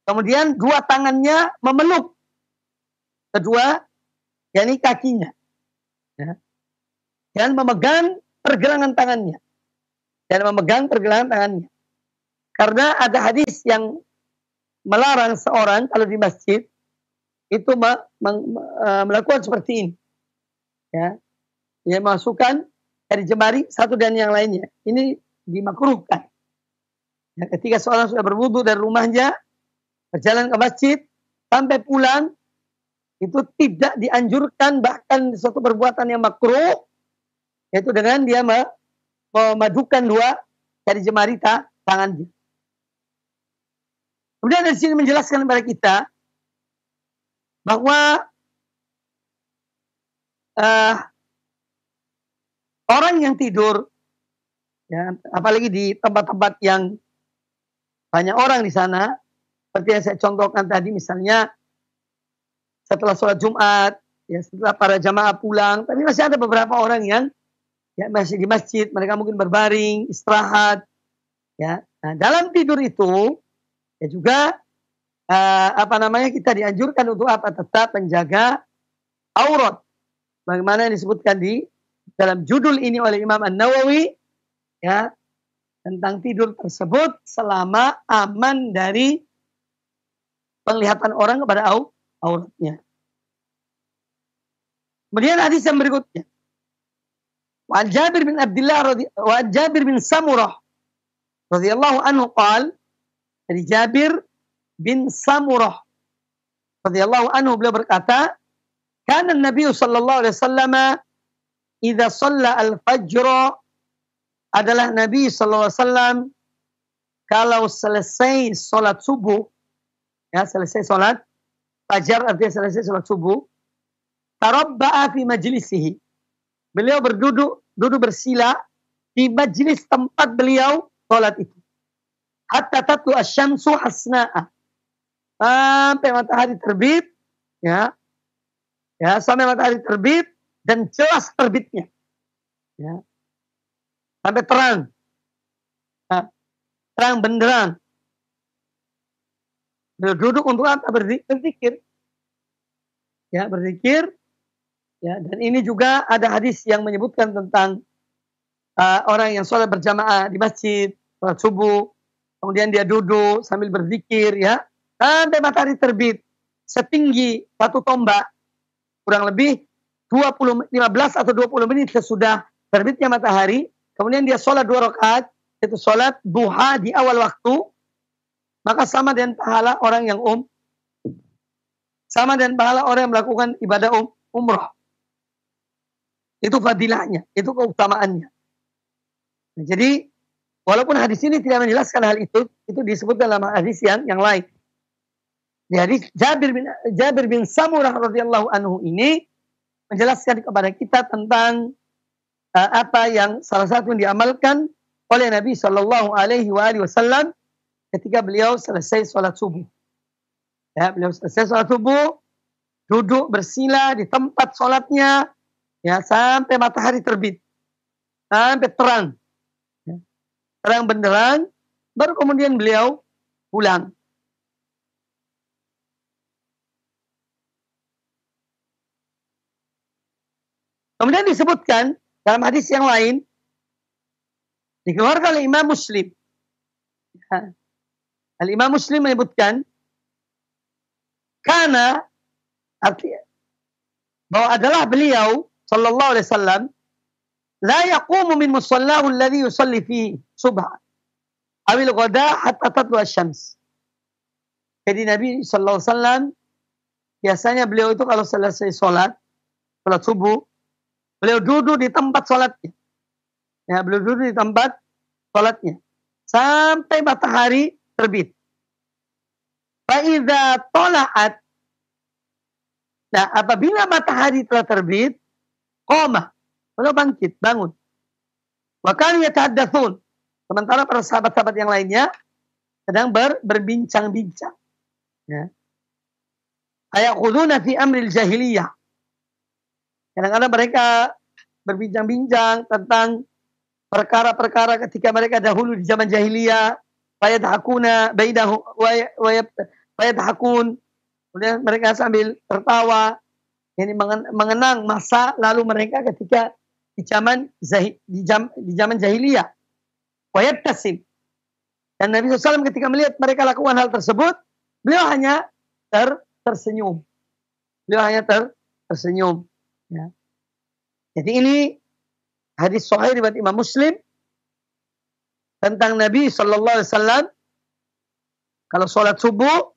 kemudian dua tangannya memeluk kedua, yakni kakinya, ya, dan memegang pergelangan tangannya, Karena ada hadis yang melarang seorang kalau di masjid itu melakukan seperti ini. Ya, dia masukkan dari jemari satu dan yang lainnya. Ini dimakruhkan. Ya, ketika seorang sudah berwudu dari rumahnya, berjalan ke masjid, sampai pulang, itu tidak dianjurkan, bahkan suatu perbuatan yang makruh, yaitu dengan dia memadukan dua dari jemari tangannya. Kemudian dari sini menjelaskan kepada kita bahwa orang yang tidur, ya, apalagi di tempat-tempat yang banyak orang di sana, seperti yang saya contohkan tadi, misalnya setelah sholat Jumat, ya, setelah para jamaah pulang, tapi masih ada beberapa orang yang ya, masih di masjid, mereka mungkin berbaring, istirahat. Ya, nah, dalam tidur itu, ya juga kita dianjurkan untuk apa? Tetap menjaga aurat. Bagaimana yang disebutkan di dalam judul ini oleh Imam An-Nawawi, ya, tentang tidur tersebut selama aman dari penglihatan orang kepada auratnya. Kemudian hadis yang berikutnya. Wa Jabir bin Abdullah wa Jabir bin Samurah radhiyallahu anhu qala, dari Jabir bin Samurah radhiyallahu anhu, beliau berkata, kana Nabi sallallahu alaihi wasallam idza shalla al-fajr, adalah Nabi sallallahu alaihi wasallam kalau selesai salat subuh, ya, selesai salat fajar artinya selesai salat subuh, tarabba'a fi majlisihi, beliau duduk bersila di majlis tempat beliau salat itu, hatta tatlu asy-syamsu hasna'a, sampai matahari terbit, ya, sampai matahari terbit dan jelas terbitnya, ya, sampai terang, terang benderang. Duduk untuk apa? Berzikir, ya, berzikir, ya. Dan ini juga ada hadis yang menyebutkan tentang orang yang sholat berjamaah di masjid, sholat subuh, kemudian dia duduk sambil berzikir, ya, sampai matahari terbit setinggi satu tombak, kurang lebih 15 atau 20 menit sesudah terbitnya matahari, kemudian dia sholat 2 rakaat, itu sholat duha di awal waktu, maka sama dengan pahala orang yang sama dengan pahala orang yang melakukan ibadah umrah. Itu fadilahnya, itu keutamaannya. Nah, jadi walaupun hadis ini tidak menjelaskan hal itu disebut dalam hadis yang lain. Jadi Jabir bin Samurah radhiyallahu anhu ini menjelaskan kepada kita tentang apa yang salah satu yang diamalkan oleh Nabi Shallallahu Alaihi Wasallam ketika beliau selesai sholat subuh. Ya, beliau selesai sholat subuh, duduk bersila di tempat sholatnya, ya sampai matahari terbit, sampai terang, ya, terang benderang, baru kemudian beliau pulang. Kemudian disebutkan dalam hadis yang lain, dikeluarkan oleh Imam Muslim. Al-Imam Muslim menyebutkan, karena artinya bahwa adalah beliau sallallahu alaihi wasallam la yaqumu min musallahu alladhi yusalli fihi subha awil ghada hatta tatlu asy-syams. Jadi Nabi sallallahu alaihi wasallam biasanya beliau itu kalau selesai sholat subuh, beliau duduk di tempat sholatnya. Ya, beliau duduk di tempat sholatnya sampai matahari terbit. Fa'idha tola'at. Nah, apabila matahari telah terbit, qoma, beliau bangkit, bangun. Wa kanu yatahaddatsun. Sementara para sahabat-sahabat yang lainnya sedang berbincang-bincang. Ya. Ayakhuduna fi amril jahiliyah. Kadang-kadang mereka berbincang-bincang tentang perkara-perkara ketika mereka dahulu di zaman jahiliyah. Fayadhakuna bainahu wa yadhakun. Kemudian mereka sambil tertawa, ini mengenang masa lalu mereka ketika di zaman jahiliyah. Wa yabtasim. Dan Nabi SAW ketika melihat mereka lakukan hal tersebut, beliau hanya tersenyum. Beliau hanya tersenyum. Ya. Jadi ini hadis sahih riwayat Imam Muslim tentang Nabi Shallallahu Alaihi Wasallam kalau sholat subuh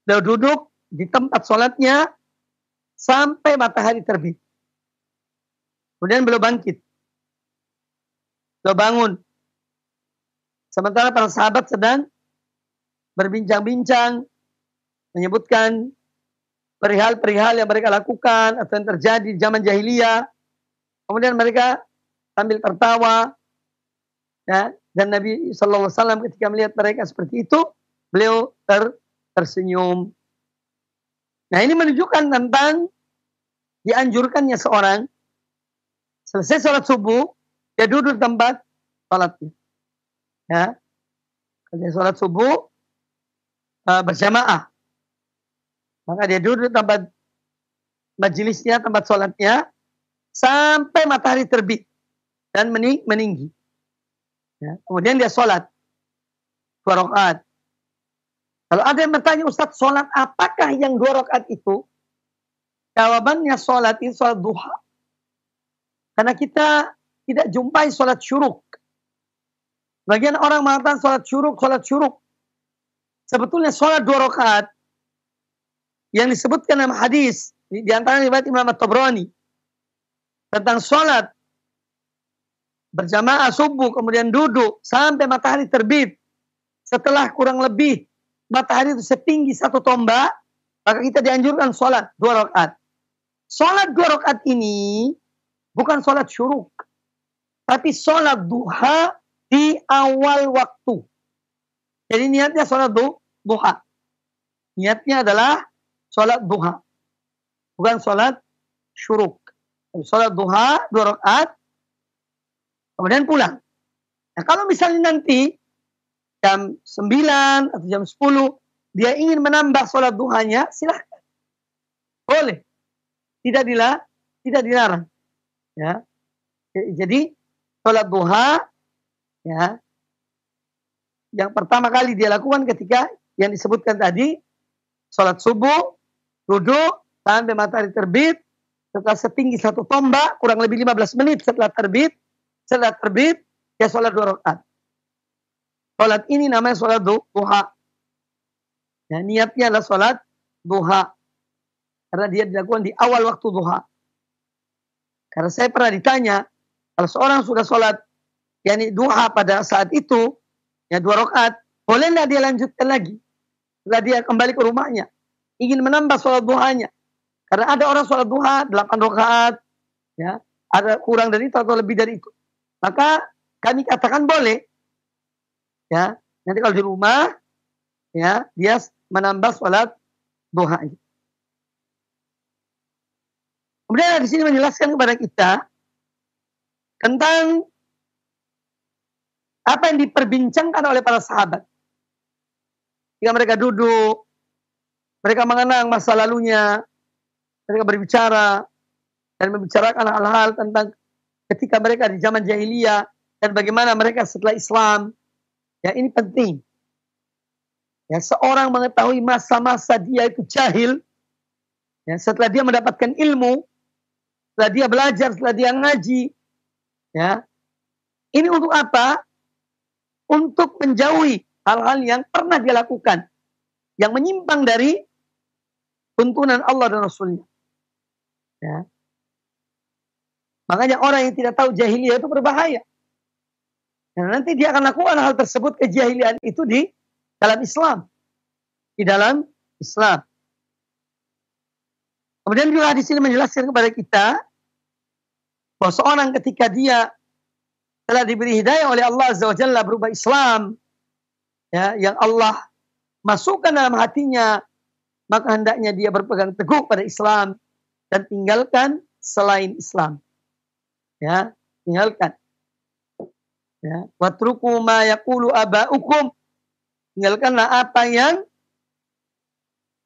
beliau duduk di tempat sholatnya sampai matahari terbit. Kemudian beliau bangkit, beliau bangun. Sementara para sahabat sedang berbincang-bincang menyebutkan perihal-perihal yang mereka lakukan atau yang terjadi di zaman jahiliyah. Kemudian mereka sambil tertawa, ya, dan Nabi Shallallahu Alaihi Wasallam ketika melihat mereka seperti itu, beliau tersenyum. Nah, ini menunjukkan tentang dianjurkannya seorang selesai sholat subuh, dia duduk di tempat sholatnya. Ya, selesai sholat subuh berjamaah, maka dia duduk di tempat majelisnya, tempat sholatnya, sampai matahari terbit dan meninggi. Ya, kemudian dia sholat 2 rakaat. Kalau ada yang bertanya, Ustaz, sholat apakah yang 2 rakaat itu? Jawabannya sholat itu sholat duha. Karena kita tidak jumpai sholat syuruk. Bagian orang mengatakan sholat syuruk. Sebetulnya sholat 2 rakaat yang disebutkan dalam hadis di antara riwayat Imam At-Tabrani tentang sholat berjamaah subuh kemudian duduk sampai matahari terbit, setelah kurang lebih matahari itu setinggi 1 tombak, maka kita dianjurkan sholat 2 rakaat. Sholat 2 rakaat ini bukan sholat syuruk, tapi sholat duha di awal waktu. Jadi niatnya sholat duha. Niatnya adalah sholat duha, bukan sholat syuruk. Sholat duha 2 rakaat, kemudian pulang. Nah, kalau misalnya nanti jam 9 atau jam 10 dia ingin menambah sholat duhanya, silahkan, boleh, tidak dilarang. Ya, jadi sholat duha, ya, yang pertama kali dia lakukan ketika yang disebutkan tadi, sholat subuh, duduk sampai matahari terbit, setelah setinggi 1 tombak, kurang lebih 15 menit setelah terbit, dia sholat 2 rakaat. Sholat ini namanya sholat duha. Ya, niatnya adalah sholat duha. Karena dia dilakukan di awal waktu duha. Karena saya pernah ditanya, kalau seorang sudah sholat yakni duha pada saat itu, ya 2 rakaat, boleh nggak dia lanjutkan lagi? Setelah dia kembali ke rumahnya, ingin menambah sholat duhanya. Karena ada orang sholat duha 8 rakaat, ya, ada kurang dari itu atau lebih dari itu. Maka kami katakan boleh, ya. Nanti kalau di rumah, ya, dia menambah sholat duhanya. Kemudian di sini menjelaskan kepada kita tentang apa yang diperbincangkan oleh para sahabat. Jika mereka duduk, mereka mengenang masa lalunya, mereka berbicara dan membicarakan hal-hal tentang ketika mereka di zaman jahiliyah dan bagaimana mereka setelah Islam. Ya, ini penting. Ya, seorang mengetahui masa-masa dia itu jahil, ya, setelah dia mendapatkan ilmu, setelah dia belajar, setelah dia ngaji, ya, ini untuk apa? Untuk menjauhi hal-hal yang pernah dia lakukan, yang menyimpang dari tuntunan Allah dan Rasulnya. Ya. Makanya orang yang tidak tahu jahiliyah itu berbahaya. Dan nanti dia akan lakukan hal tersebut, kejahilian itu di dalam Islam. Di dalam Islam. Kemudian juga di sini menjelaskan kepada kita bahwa seorang ketika dia telah diberi hidayah oleh Allah Azza wa Jalla berubah Islam, ya, yang Allah masukkan dalam hatinya, maka hendaknya dia berpegang teguh pada Islam dan tinggalkan selain Islam. Ya, tinggalkan. Ya, watruku ma yaqulu aba'ukum. Tinggalkanlah apa yang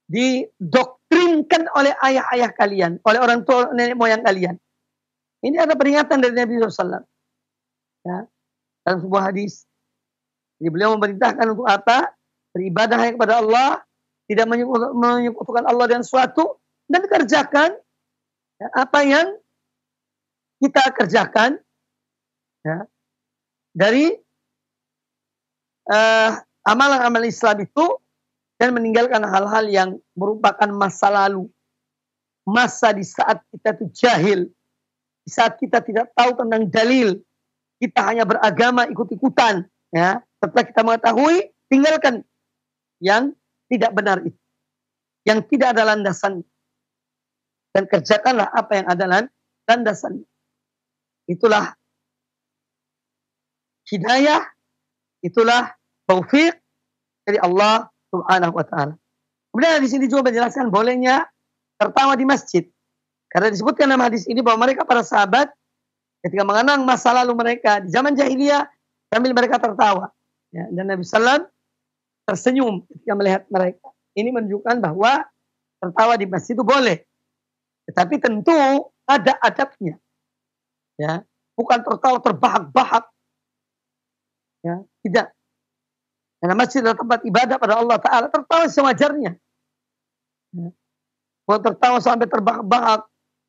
didoktrinkan oleh ayah-ayah kalian, oleh orang tua nenek moyang kalian. Ini ada peringatan dari Nabi SAW. Ya, dalam sebuah hadis. Jadi beliau memerintahkan untuk apa? Beribadah hanya kepada Allah, tidak menyekutukan Allah dengan sesuatu, dan kerjakan, ya, apa yang kita kerjakan, ya, dari amalan-amalan Islam itu, dan meninggalkan hal-hal yang merupakan masa lalu, masa di saat kita itu jahil, di saat kita tidak tahu tentang dalil, kita hanya beragama ikut-ikutan, ya. Setelah kita mengetahui, tinggalkan yang tidak benar itu, yang tidak ada landasan, dan kerjakanlah apa yang ada landasan. Itulah hidayah, itulah taufik dari Allah Subhanahu wa Ta'ala. Kemudian di sini juga menjelaskan bolehnya tertawa di masjid, karena disebutkan dalam hadis ini bahwa mereka para sahabat ketika mengenang masa lalu mereka di zaman jahiliyah, sambil mereka tertawa, ya, dan Nabi SAW tersenyum ketika melihat mereka. Ini menunjukkan bahwa tertawa di masjid itu boleh, tetapi tentu ada adabnya, ya, bukan tertawa terbahak-bahak, ya, tidak. Karena masjid adalah tempat ibadah pada Allah Ta'ala, tertawa sewajarnya, ya. Kalau tertawa sampai terbahak-bahak,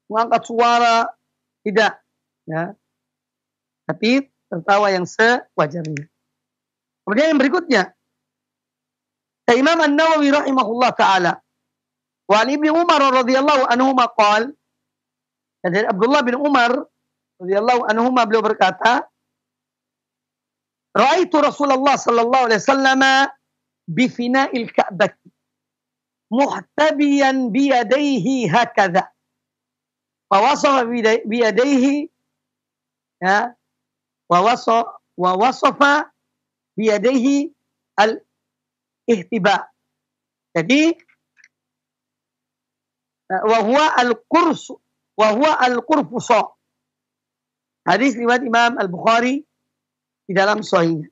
mengangkat suara, tidak, ya, tapi tertawa yang sewajarnya. Kemudian yang berikutnya, Imam An-Nawawi rahimahullah ta'ala, wa Ibnu Umar radhiyallahu anhuma qala, dari Abdullah bin Umar radhiyallahu anhuma beliau berkata, ra'aitu Rasulullah sallallahu alaihi wasallam bi fina'il Ka'bah muhtabiyan bi yadayhi hakadha. Wa wasafa bi yadayhi, ya, wa wasafa bi yadayhi al-ihtiba. Jadi wa huwa al-qurfusa. Hadis riwayat Imam Al-Bukhari di dalam sahihnya.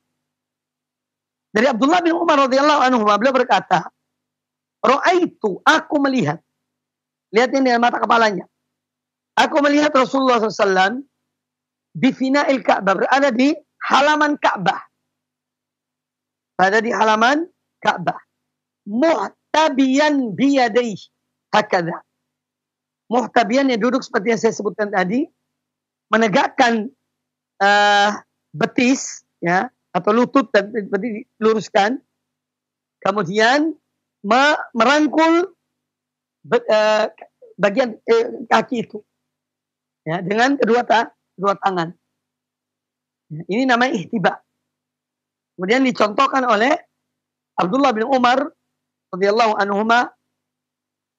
Dari Abdullah bin Umar radhiyallahu anhu, beliau berkata, ra'aitu, aku melihat. Lihat ini dengan mata kepalanya. Aku melihat Rasulullah SAW di fina'il Ka'bah, berada di halaman Ka'bah. Berada di halaman Ka'bah. Muhtabiyan biyadaihi hakadha. Muhtabiyan yang duduk seperti yang saya sebutkan tadi, menegakkan betis, ya, atau lutut dan betis diluruskan, kemudian merangkul bagian kaki itu, ya, dengan kedua tangan. Ini namanya ihtiba. Kemudian dicontohkan oleh Abdullah bin Umar radhiyallahu anhuma.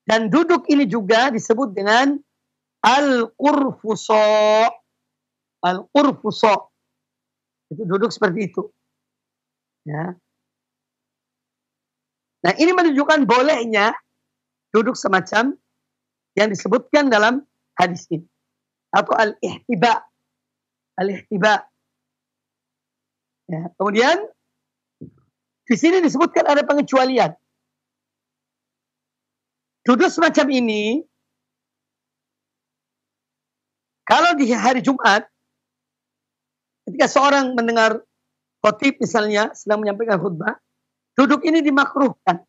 Dan duduk ini juga disebut dengan al-qurfusa. Al-qurfusa. Itu duduk seperti itu. Ya. Nah, ini menunjukkan bolehnya duduk semacam yang disebutkan dalam hadis ini. Atau al-ihtiba. Al-ihtiba. Ya. Kemudian di sini disebutkan ada pengecualian. Duduk semacam ini, kalau di hari Jumat, ketika seorang mendengar khotib misalnya sedang menyampaikan khutbah, duduk ini dimakruhkan.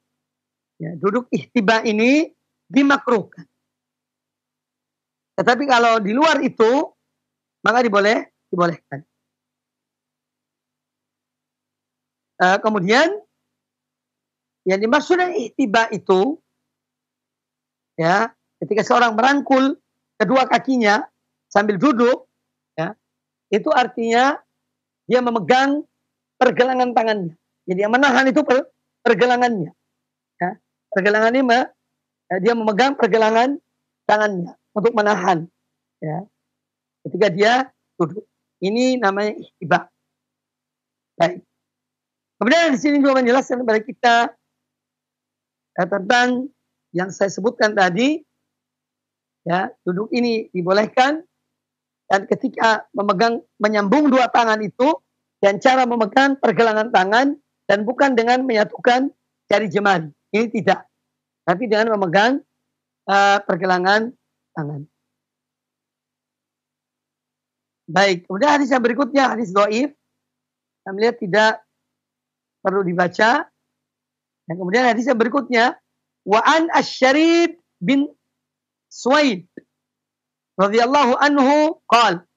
Ya, duduk ihtiba ini dimakruhkan. Tetapi kalau di luar itu, maka dibolehkan. Kemudian, yang dimaksud dengan ihtiba itu, ya, ketika seorang merangkul kedua kakinya sambil duduk, ya, itu artinya dia memegang pergelangan tangannya. Jadi yang menahan itu pergelangannya. Ya, pergelangan ini dia memegang pergelangan tangannya untuk menahan. Ya, ketika dia duduk, ini namanya ihtiba. Baik. Kemudian di sini juga menjelaskan kepada kita tentang yang saya sebutkan tadi, ya, duduk ini dibolehkan, dan ketika menyambung dua tangan itu, dan cara memegang pergelangan tangan, dan bukan dengan menyatukan jari jemari. Ini tidak. Tapi dengan memegang pergelangan tangan. Baik, kemudian hadis yang berikutnya, hadis dhaif. Kita melihat tidak perlu dibaca. Dan kemudian hadis yang berikutnya, wa an Asy-Syarid bin Suwaid radhiyallahu anhu qala.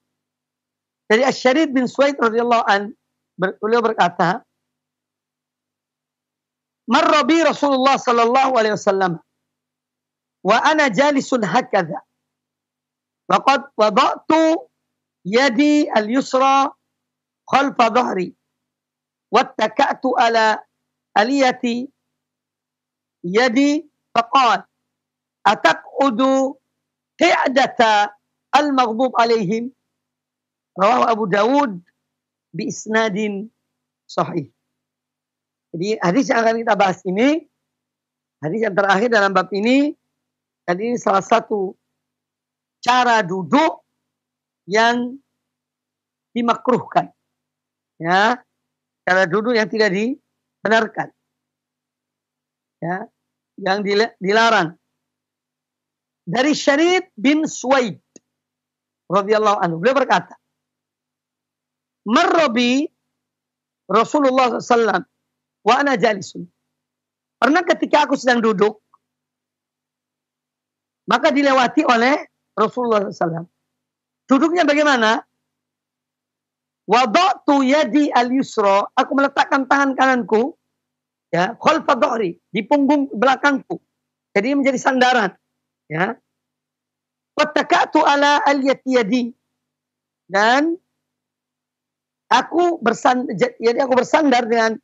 Dari Asy-Syarid bin Suwaid radhiyallahu an, beliau berkata, marra bi Rasulullah sallallahu alaihi wasallam wa ana jalisun hakadha wa qad wada'tu yadi al-yusra khalfa dhahri wattaka'tu ala aliyati yadi faqal ataqudu qi'data al-maghdub alaihim, rawahu Abu Dawud bi isnadin sahih. Jadi hadis yang akan kita bahas ini, hadis yang terakhir dalam bab ini, dan ini salah satu cara duduk yang dimakruhkan, ya, cara duduk yang tidak dibenarkan, ya, yang dilarang. Dari Syarid bin Suwaid radhiyallahu anhu, beliau berkata, marrobi Rasulullah SAW wa ana jalisun. Pernah ketika aku sedang duduk, maka dilewati oleh Rasulullah SAW. Duduknya bagaimana? Wada'tu yadi al-yusra, aku meletakkan tangan kananku, ya, khalfa dhahri, di punggung belakangku. Jadi menjadi sandaran, ya. Wattaka'tu ala aliyati yadi, dan aku bersandar dengan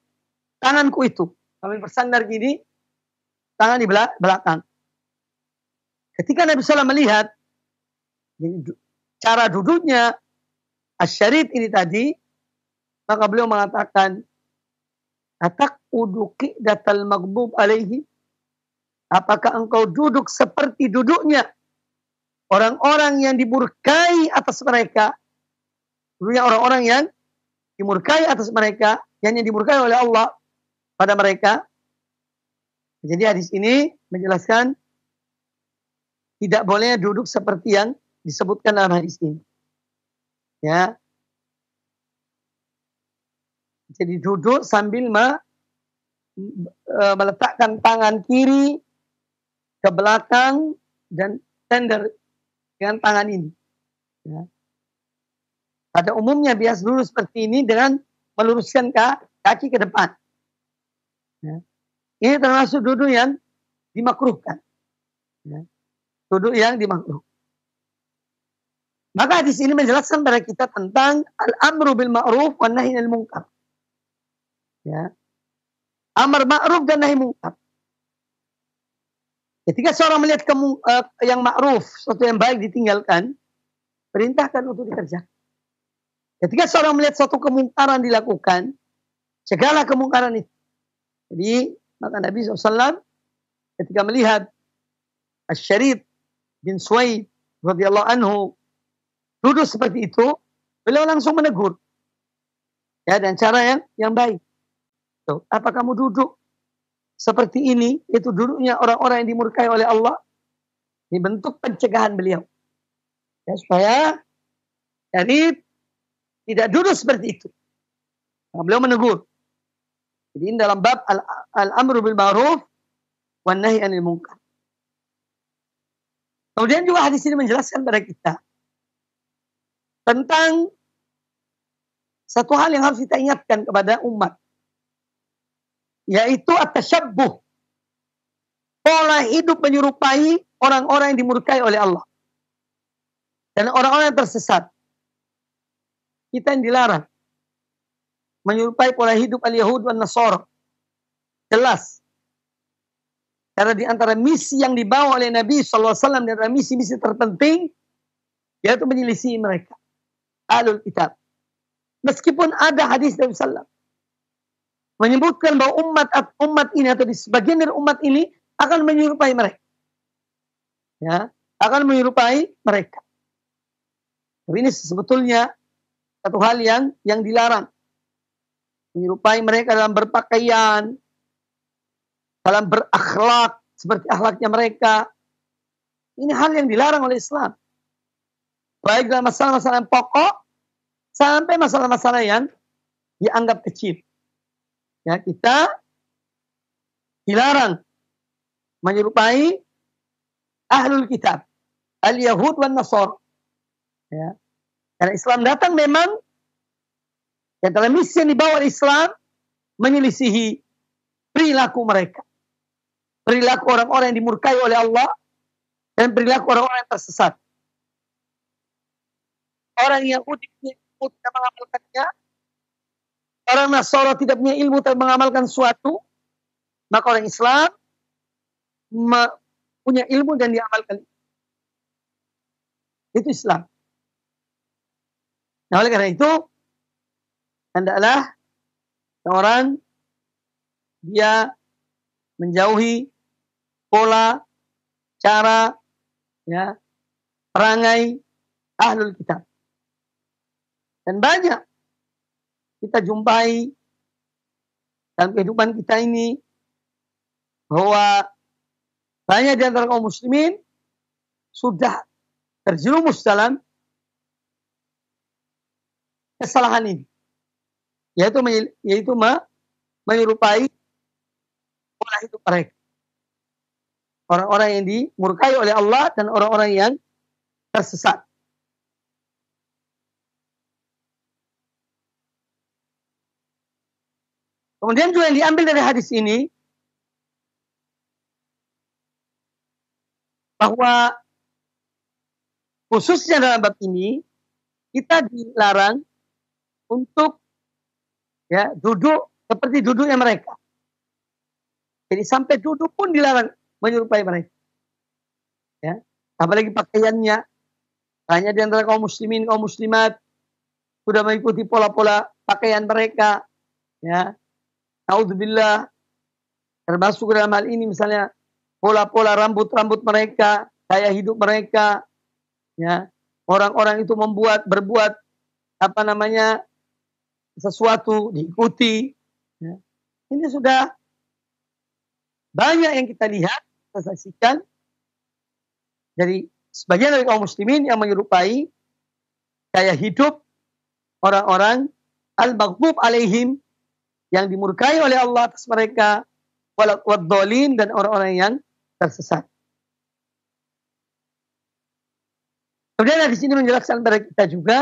tanganku itu. Sambil bersandar gini, tangan di belakang. Ketika Nabi SAW melihat cara duduknya Asy-Syarid ini tadi, maka beliau mengatakan, ataqudu qi'datal maghdub alaihi, apakah engkau duduk seperti duduknya orang-orang yang dimurkai atas mereka? Dulunya orang-orang yang dimurkai atas mereka, yang dimurkai oleh Allah pada mereka. Jadi hadis ini menjelaskan tidak boleh duduk seperti yang disebutkan dalam hadis ini. Ya. Jadi duduk sambil meletakkan tangan kiri ke belakang dan tender dengan tangan ini. Ya. Pada umumnya biasa duduk seperti ini dengan meluruskan kaki ke depan. Ya. Ini termasuk duduk yang dimakruhkan. Ya. Duduk yang dimakruh. Maka hadis ini menjelaskan kepada kita tentang al-amru bil ma'ruf wa nahi anil munkar. Ya. Amar ma'ruf dan nahi munkar. Ketika seorang melihat yang ma'ruf, sesuatu yang baik ditinggalkan, perintahkan untuk dikerjakan. Ketika seorang melihat suatu kemungkaran dilakukan, cegahlah kemungkaran itu. Jadi, maka Nabi SAW ketika melihat Asy-Syarid bin Suwaid radhiyallahu anhu duduk seperti itu, beliau langsung menegur. Ya, dan cara yang baik. Tuh, apa kamu duduk seperti ini? Itu duduknya orang-orang yang dimurkai oleh Allah. Ini bentuk pencegahan beliau. Ya, supaya Syarid tidak duduk seperti itu. Nah, beliau menegur. Jadi ini dalam bab al-amru bil ma'ruf wan nahi 'anil munkar. Kemudian juga hadis ini menjelaskan kepada kita tentang satu hal yang harus kita ingatkan kepada umat, yaitu at-tashabbuh, pola hidup menyerupai orang-orang yang dimurkai oleh Allah dan orang-orang yang tersesat. Kita yang dilarang menyerupai pola hidup al-Yahud wan Nasara. Jelas. Karena di antara misi yang dibawa oleh Nabi SAW, di antara misi-misi terpenting, yaitu menyelisih mereka. Ahlul Kitab. Meskipun ada hadis Nabi SAW menyebutkan bahwa umat ini atau di sebagian dari umat ini akan menyerupai mereka. Ya, akan menyerupai mereka. Tapi ini sebetulnya satu hal yang dilarang. Menyerupai mereka dalam berpakaian, dalam berakhlak seperti akhlaknya mereka. Ini hal yang dilarang oleh Islam. Baik dalam masalah-masalah yang pokok sampai masalah-masalah yang dianggap kecil. Ya, kita dilarang menyerupai ahlul kitab, al-Yahud wan Nasara. Ya. Karena Islam datang memang yang dalam misi yang dibawa oleh Islam menyelisihi perilaku mereka. Perilaku orang-orang yang dimurkai oleh Allah dan perilaku orang-orang yang tersesat. Orang Yahudi punya ilmu tidak mengamalkannya, orang Nasara tidak punya ilmu tidak mengamalkan suatu, maka orang Islam punya ilmu dan diamalkan. Itu Islam. Nah, oleh karena itu, hendaklah seorang dia menjauhi pola, cara, ya, perangai ahlul kitab. Dan banyak kita jumpai dalam kehidupan kita ini bahwa banyak di antara kaum muslimin sudah terjerumus dalam kesalahan ini, yaitu menyerupai pola hidup mereka, orang-orang yang dimurkai oleh Allah dan orang-orang yang tersesat. Kemudian juga yang diambil dari hadis ini bahwa khususnya dalam bab ini kita dilarang untuk ya duduk seperti duduknya mereka. Jadi sampai duduk pun dilarang menyerupai mereka. Ya, apalagi pakaiannya, hanya di antara kaum muslimin, kaum muslimat sudah mengikuti pola-pola pakaian mereka. Ya, naudzubillah, termasuk dalam hal ini misalnya pola-pola rambut-rambut mereka, gaya hidup mereka. Ya, orang-orang itu berbuat sesuatu diikuti. Ya. Ini sudah banyak yang kita lihat, kita saksikan dari sebagian dari kaum muslimin yang menyerupai gaya hidup orang-orang al-maghdub alaihim, yang dimurkai oleh Allah atas mereka, wad-dhalin, dan orang-orang yang tersesat. Kemudian di sini menjelaskan kepada kita juga,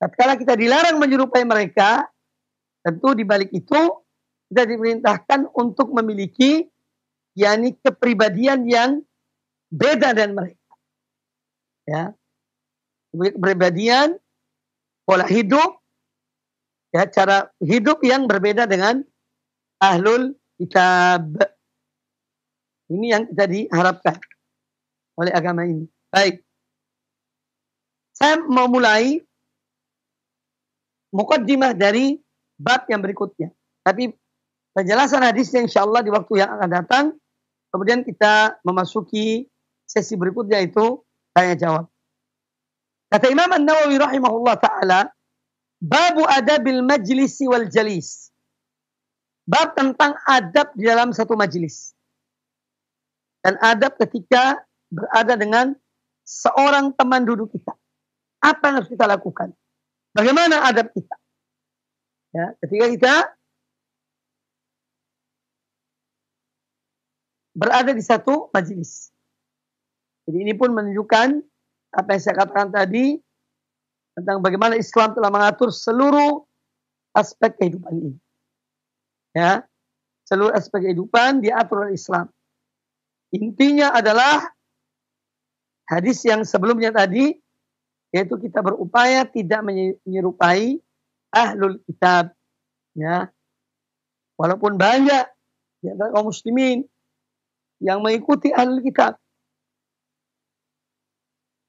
tatkala kita dilarang menyerupai mereka, tentu di balik itu kita diperintahkan untuk memiliki yakni kepribadian yang beda dengan mereka. Ya. Kepribadian, pola hidup, ya, cara hidup yang berbeda dengan ahlul kitab. Ini yang kita diharapkan oleh agama ini. Baik. Saya mau mulai muqaddimah dari bab yang berikutnya. Tapi penjelasan hadisnya insyaAllah di waktu yang akan datang. Kemudian kita memasuki sesi berikutnya, itu tanya jawab. Kata Imam An-Nawawi rahimahullah ta'ala, babu adabil majlisi wal jalis. Bab tentang adab di dalam satu majlis. Dan adab ketika berada dengan seorang teman duduk kita. Apa yang harus kita lakukan? Bagaimana adab kita? Ya, ketika kita berada di satu majlis. Jadi ini pun menunjukkan apa yang saya katakan tadi tentang bagaimana Islam telah mengatur seluruh aspek kehidupan ini. Ya, seluruh aspek kehidupan diatur oleh Islam. Intinya adalah hadis yang sebelumnya tadi, yaitu kita berupaya tidak menyerupai ahlul kitab. Ya, walaupun banyak di antara kaum muslimin yang mengikuti ahlul kitab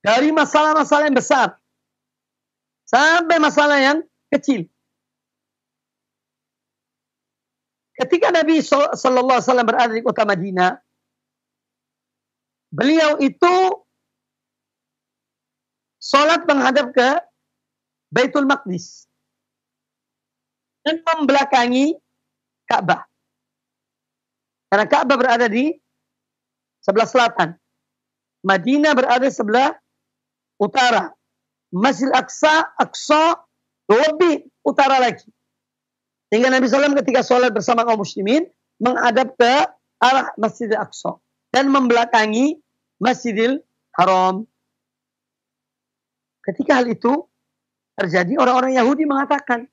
dari masalah-masalah yang besar sampai masalah yang kecil. Ketika Nabi Sallallahu Alaihi Wasallam berada di kota Madinah, beliau itu sholat menghadap ke Baitul Maqdis dan membelakangi Ka'bah. Karena Ka'bah berada di sebelah selatan, Madinah berada di sebelah utara, Masjid Aqsa lebih utara lagi. Sehingga Nabi SAW ketika sholat bersama kaum muslimin menghadap ke arah Masjid Aqsa dan membelakangi Masjidil Haram. Ketika hal itu terjadi, orang-orang Yahudi mengatakan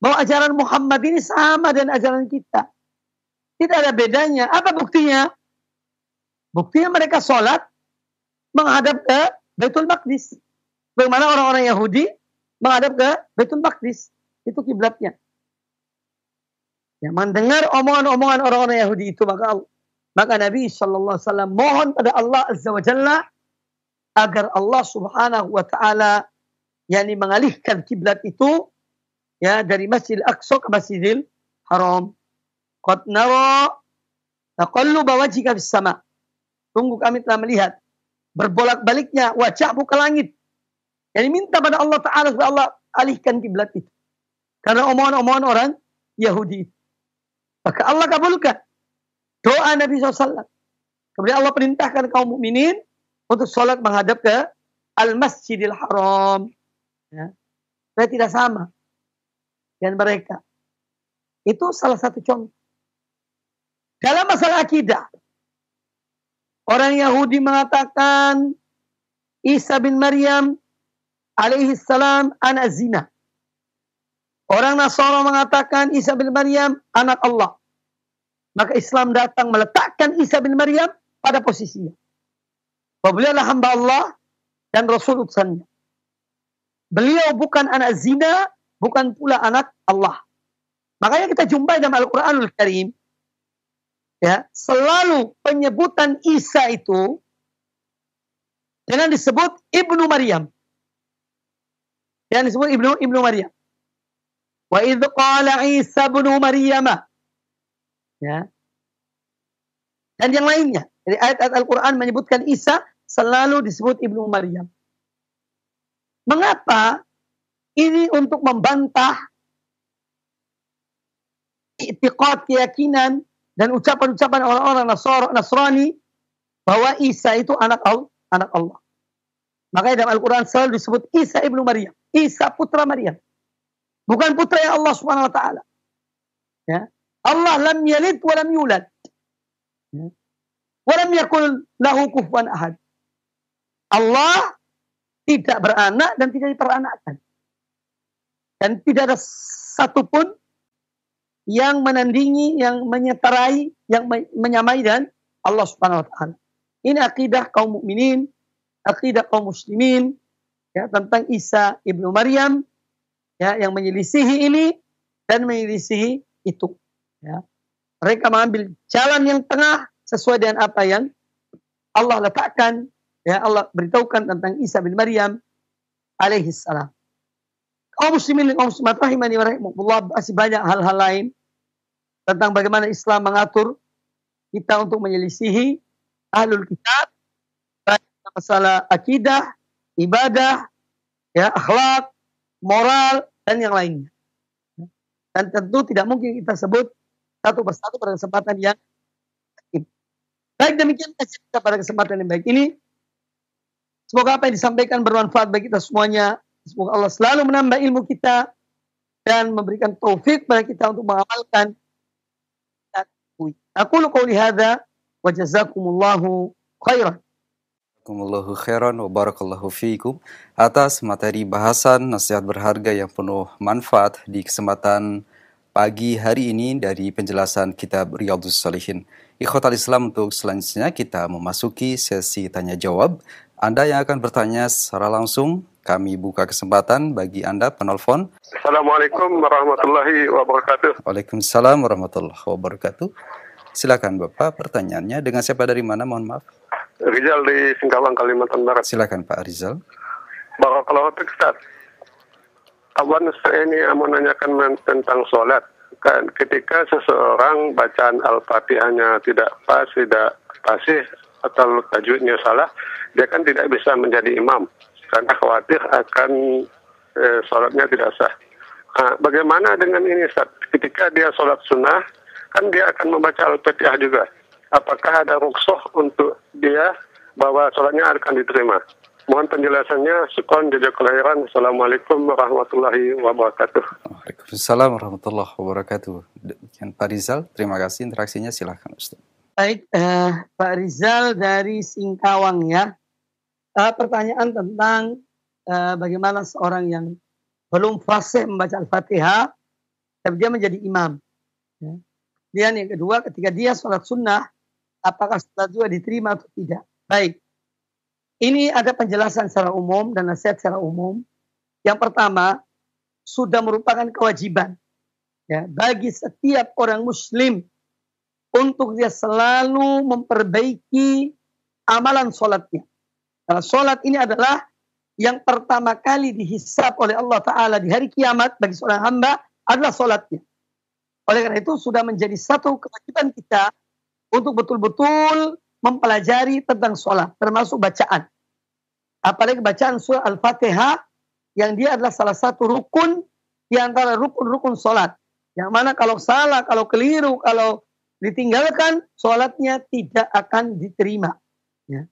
bahwa ajaran Muhammad ini sama dengan ajaran kita. Tidak ada bedanya. Apa buktinya? Buktinya mereka sholat menghadap ke Baitul Maqdis. Bagaimana orang-orang Yahudi menghadap ke Baitul Maqdis. Itu kiblatnya. Ya, mendengar omongan-omongan orang-orang Yahudi itu, maka Nabi SAW mohon pada Allah Azza wa Jalla agar Allah Subhanahu wa Ta'ala yakni mengalihkan kiblat itu ya dari Masjidil Aqsa ke Masjidil Haram. Qad nara taqalluba wajhika fis sama. Tunggu, kami telah melihat berbolak-baliknya wajahmu ke langit. Yani minta pada Allah Ta'ala supaya Allah alihkan kiblat itu. Karena omongan-omongan orang Yahudi. Maka Allah kabulkan doa Nabi SAW. Kemudian Allah perintahkan kaum mukminin untuk sholat menghadap ke Al-Masjidil Haram. Ya. Supaya tidak sama dengan mereka. Itu salah satu contoh. Dalam masalah akidah, orang Yahudi mengatakan Isa bin Maryam alaihi salam anak zina. Orang Nasara mengatakan Isa bin Maryam anak Allah. Maka Islam datang meletakkan Isa bin Maryam pada posisinya. Bahwa beliau adalah hamba Allah dan Rasul utusannya. Beliau bukan anak zina, bukan pula anak Allah. Makanya kita jumpai dalam Al-Quranul Karim, ya, selalu penyebutan Isa itu dengan disebut Ibnu Maryam. Yang disebut Ibnu Maryam. Wa idh qala Isa ibnu Maryam. Ya. Dan yang lainnya. Jadi ayat-ayat Al-Quran menyebutkan Isa selalu disebut Ibnu Maryam. Mengapa? Ini untuk membantah i'tiqad, keyakinan dan ucapan-ucapan orang-orang Nasrani bahwa Isa itu anak Allah. Makanya dalam Al-Quran selalu disebut Isa Ibnu Maryam. Isa putra Maryam. Bukan putra yang Allah Subhanahu wa Ta'ala. Ya. Allah lam yalid wa lam yulad. Ya. Wa lam yakul lahu kufuwan ahad. Allah tidak beranak dan tidak diperanakkan. Dan tidak ada satupun yang menandingi, yang menyeterai, yang menyamai dan Allah Subhanahu wa Ta'ala. Ini akidah kaum mukminin, akidah kaum muslimin ya, tentang Isa Ibnu Maryam. Ya, yang menyelisihi ini dan menyelisihi itu. Ya. Mereka mengambil jalan yang tengah sesuai dengan apa yang Allah letakkan, ya Allah beritahukan tentang Isa bin Maryam alaihi salam. Kaum muslimin dan kaum muslimat rahimani wa rahimakumullah, masih banyak hal-hal lain tentang bagaimana Islam mengatur kita untuk menyelisihi ahlul kitab, baik masalah akidah, ibadah, ya akhlak, moral, dan yang lainnya. Dan tentu tidak mungkin kita sebut satu persatu pada kesempatan yang ini. Baik, demikian kita pada kesempatan yang baik ini. Semoga apa yang disampaikan bermanfaat bagi kita semuanya. Semoga Allah selalu menambah ilmu kita dan memberikan taufik pada kita untuk mengamalkan. Aqulu qawli hadza wa jazakumullahu khairan. Jazakumullahu khairan wa barakallahu fiikum atas materi bahasan nasihat berharga yang penuh manfaat di kesempatan pagi hari ini dari penjelasan kitab Riyadhus Shalihin. Ikhwatal Islam, untuk selanjutnya kita memasuki sesi tanya jawab. Anda yang akan bertanya secara langsung, kami buka kesempatan bagi Anda penelpon. Assalamualaikum warahmatullahi wabarakatuh. Waalaikumsalam warahmatullahi wabarakatuh. Silakan Bapak, pertanyaannya. Dengan siapa, dari mana, mohon maaf? Rizal di Singkawang, Kalimantan Barat. Silakan Pak Rizal. Barakallahu fiik, Ustaz. Awan, saya ini mau menanyakan tentang sholat. Kan ketika seseorang bacaan Al-Fatihahnya tidak pas, tidak fasih, atau tajwidnya salah, dia kan tidak bisa menjadi imam karena khawatir akan sholatnya tidak sah. Bagaimana dengan ini, Ustaz? Ketika dia sholat sunnah, kan dia akan membaca Al-Fatihah juga. Apakah ada rukhsah untuk dia bahwa sholatnya akan diterima? Mohon penjelasannya. Syukran, jazakallahu khairan. Assalamualaikum warahmatullahi wabarakatuh. Waalaikumsalam warahmatullahi wabarakatuh. Demikian Pak Rizal, terima kasih interaksinya. Silakan Ustaz. Baik, Pak Rizal dari Singkawang ya. Pertanyaan tentang bagaimana seorang yang belum fasih membaca Al-Fatihah, tapi dia menjadi imam. Ya. Kemudian yang kedua, ketika dia sholat sunnah, apakah sholat juga diterima atau tidak? Baik, ini ada penjelasan secara umum dan nasihat secara umum. Yang pertama, sudah merupakan kewajiban ya, bagi setiap orang muslim untuk dia selalu memperbaiki amalan sholatnya. Karena sholat ini adalah yang pertama kali dihisab oleh Allah Ta'ala di hari kiamat bagi seorang hamba adalah sholatnya. Oleh karena itu sudah menjadi satu kewajiban kita untuk betul-betul mempelajari tentang sholat, termasuk bacaan. Apalagi bacaan surah Al-Fatihah yang dia adalah salah satu rukun di antara rukun-rukun sholat. Yang mana kalau salah, kalau keliru, kalau ditinggalkan, sholatnya tidak akan diterima. Ya.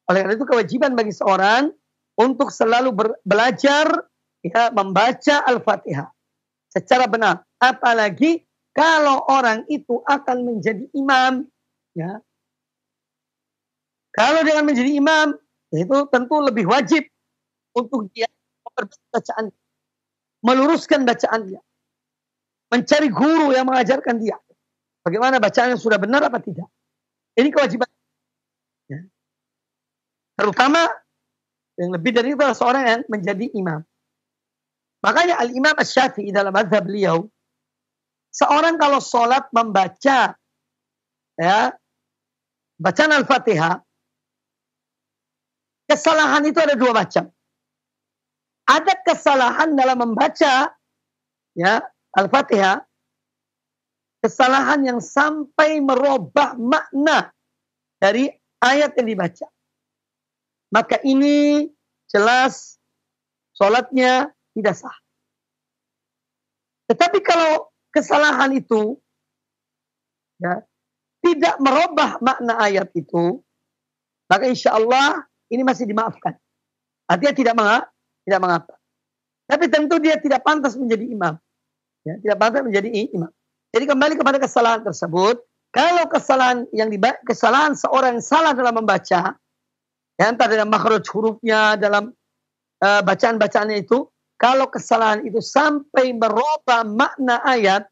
Oleh karena itu kewajiban bagi seorang untuk selalu belajar ya, membaca Al-Fatihah secara benar. Apalagi kalau orang itu akan menjadi imam. Ya. Kalau dia akan menjadi imam, itu tentu lebih wajib untuk dia memperbaiki bacaan, meluruskan bacaannya, mencari guru yang mengajarkan dia. Bagaimana bacaannya sudah benar apa tidak. Ini kewajiban. Ya. Terutama yang lebih dari itu adalah seorang yang menjadi imam. Makanya Al-Imam Asy-Syafi'i dalam mazhab beliau, seorang kalau sholat membaca ya, bacaan Al-Fatihah, kesalahan itu ada dua macam. Ada kesalahan dalam membaca ya, Al-Fatihah, kesalahan yang sampai merubah makna dari ayat yang dibaca. Maka ini jelas sholatnya tidak sah. Tetapi kalau kesalahan itu ya, tidak merubah makna ayat itu, maka insya Allah ini masih dimaafkan. Artinya tidak mengapa. Tapi tentu dia tidak pantas menjadi imam. Ya, tidak pantas menjadi imam. Jadi kembali kepada kesalahan tersebut. Kalau kesalahan seorang yang salah dalam membaca, ya, entah dalam makhraj hurufnya, dalam bacaan-bacaannya itu, kalau kesalahan itu sampai merubah makna ayat,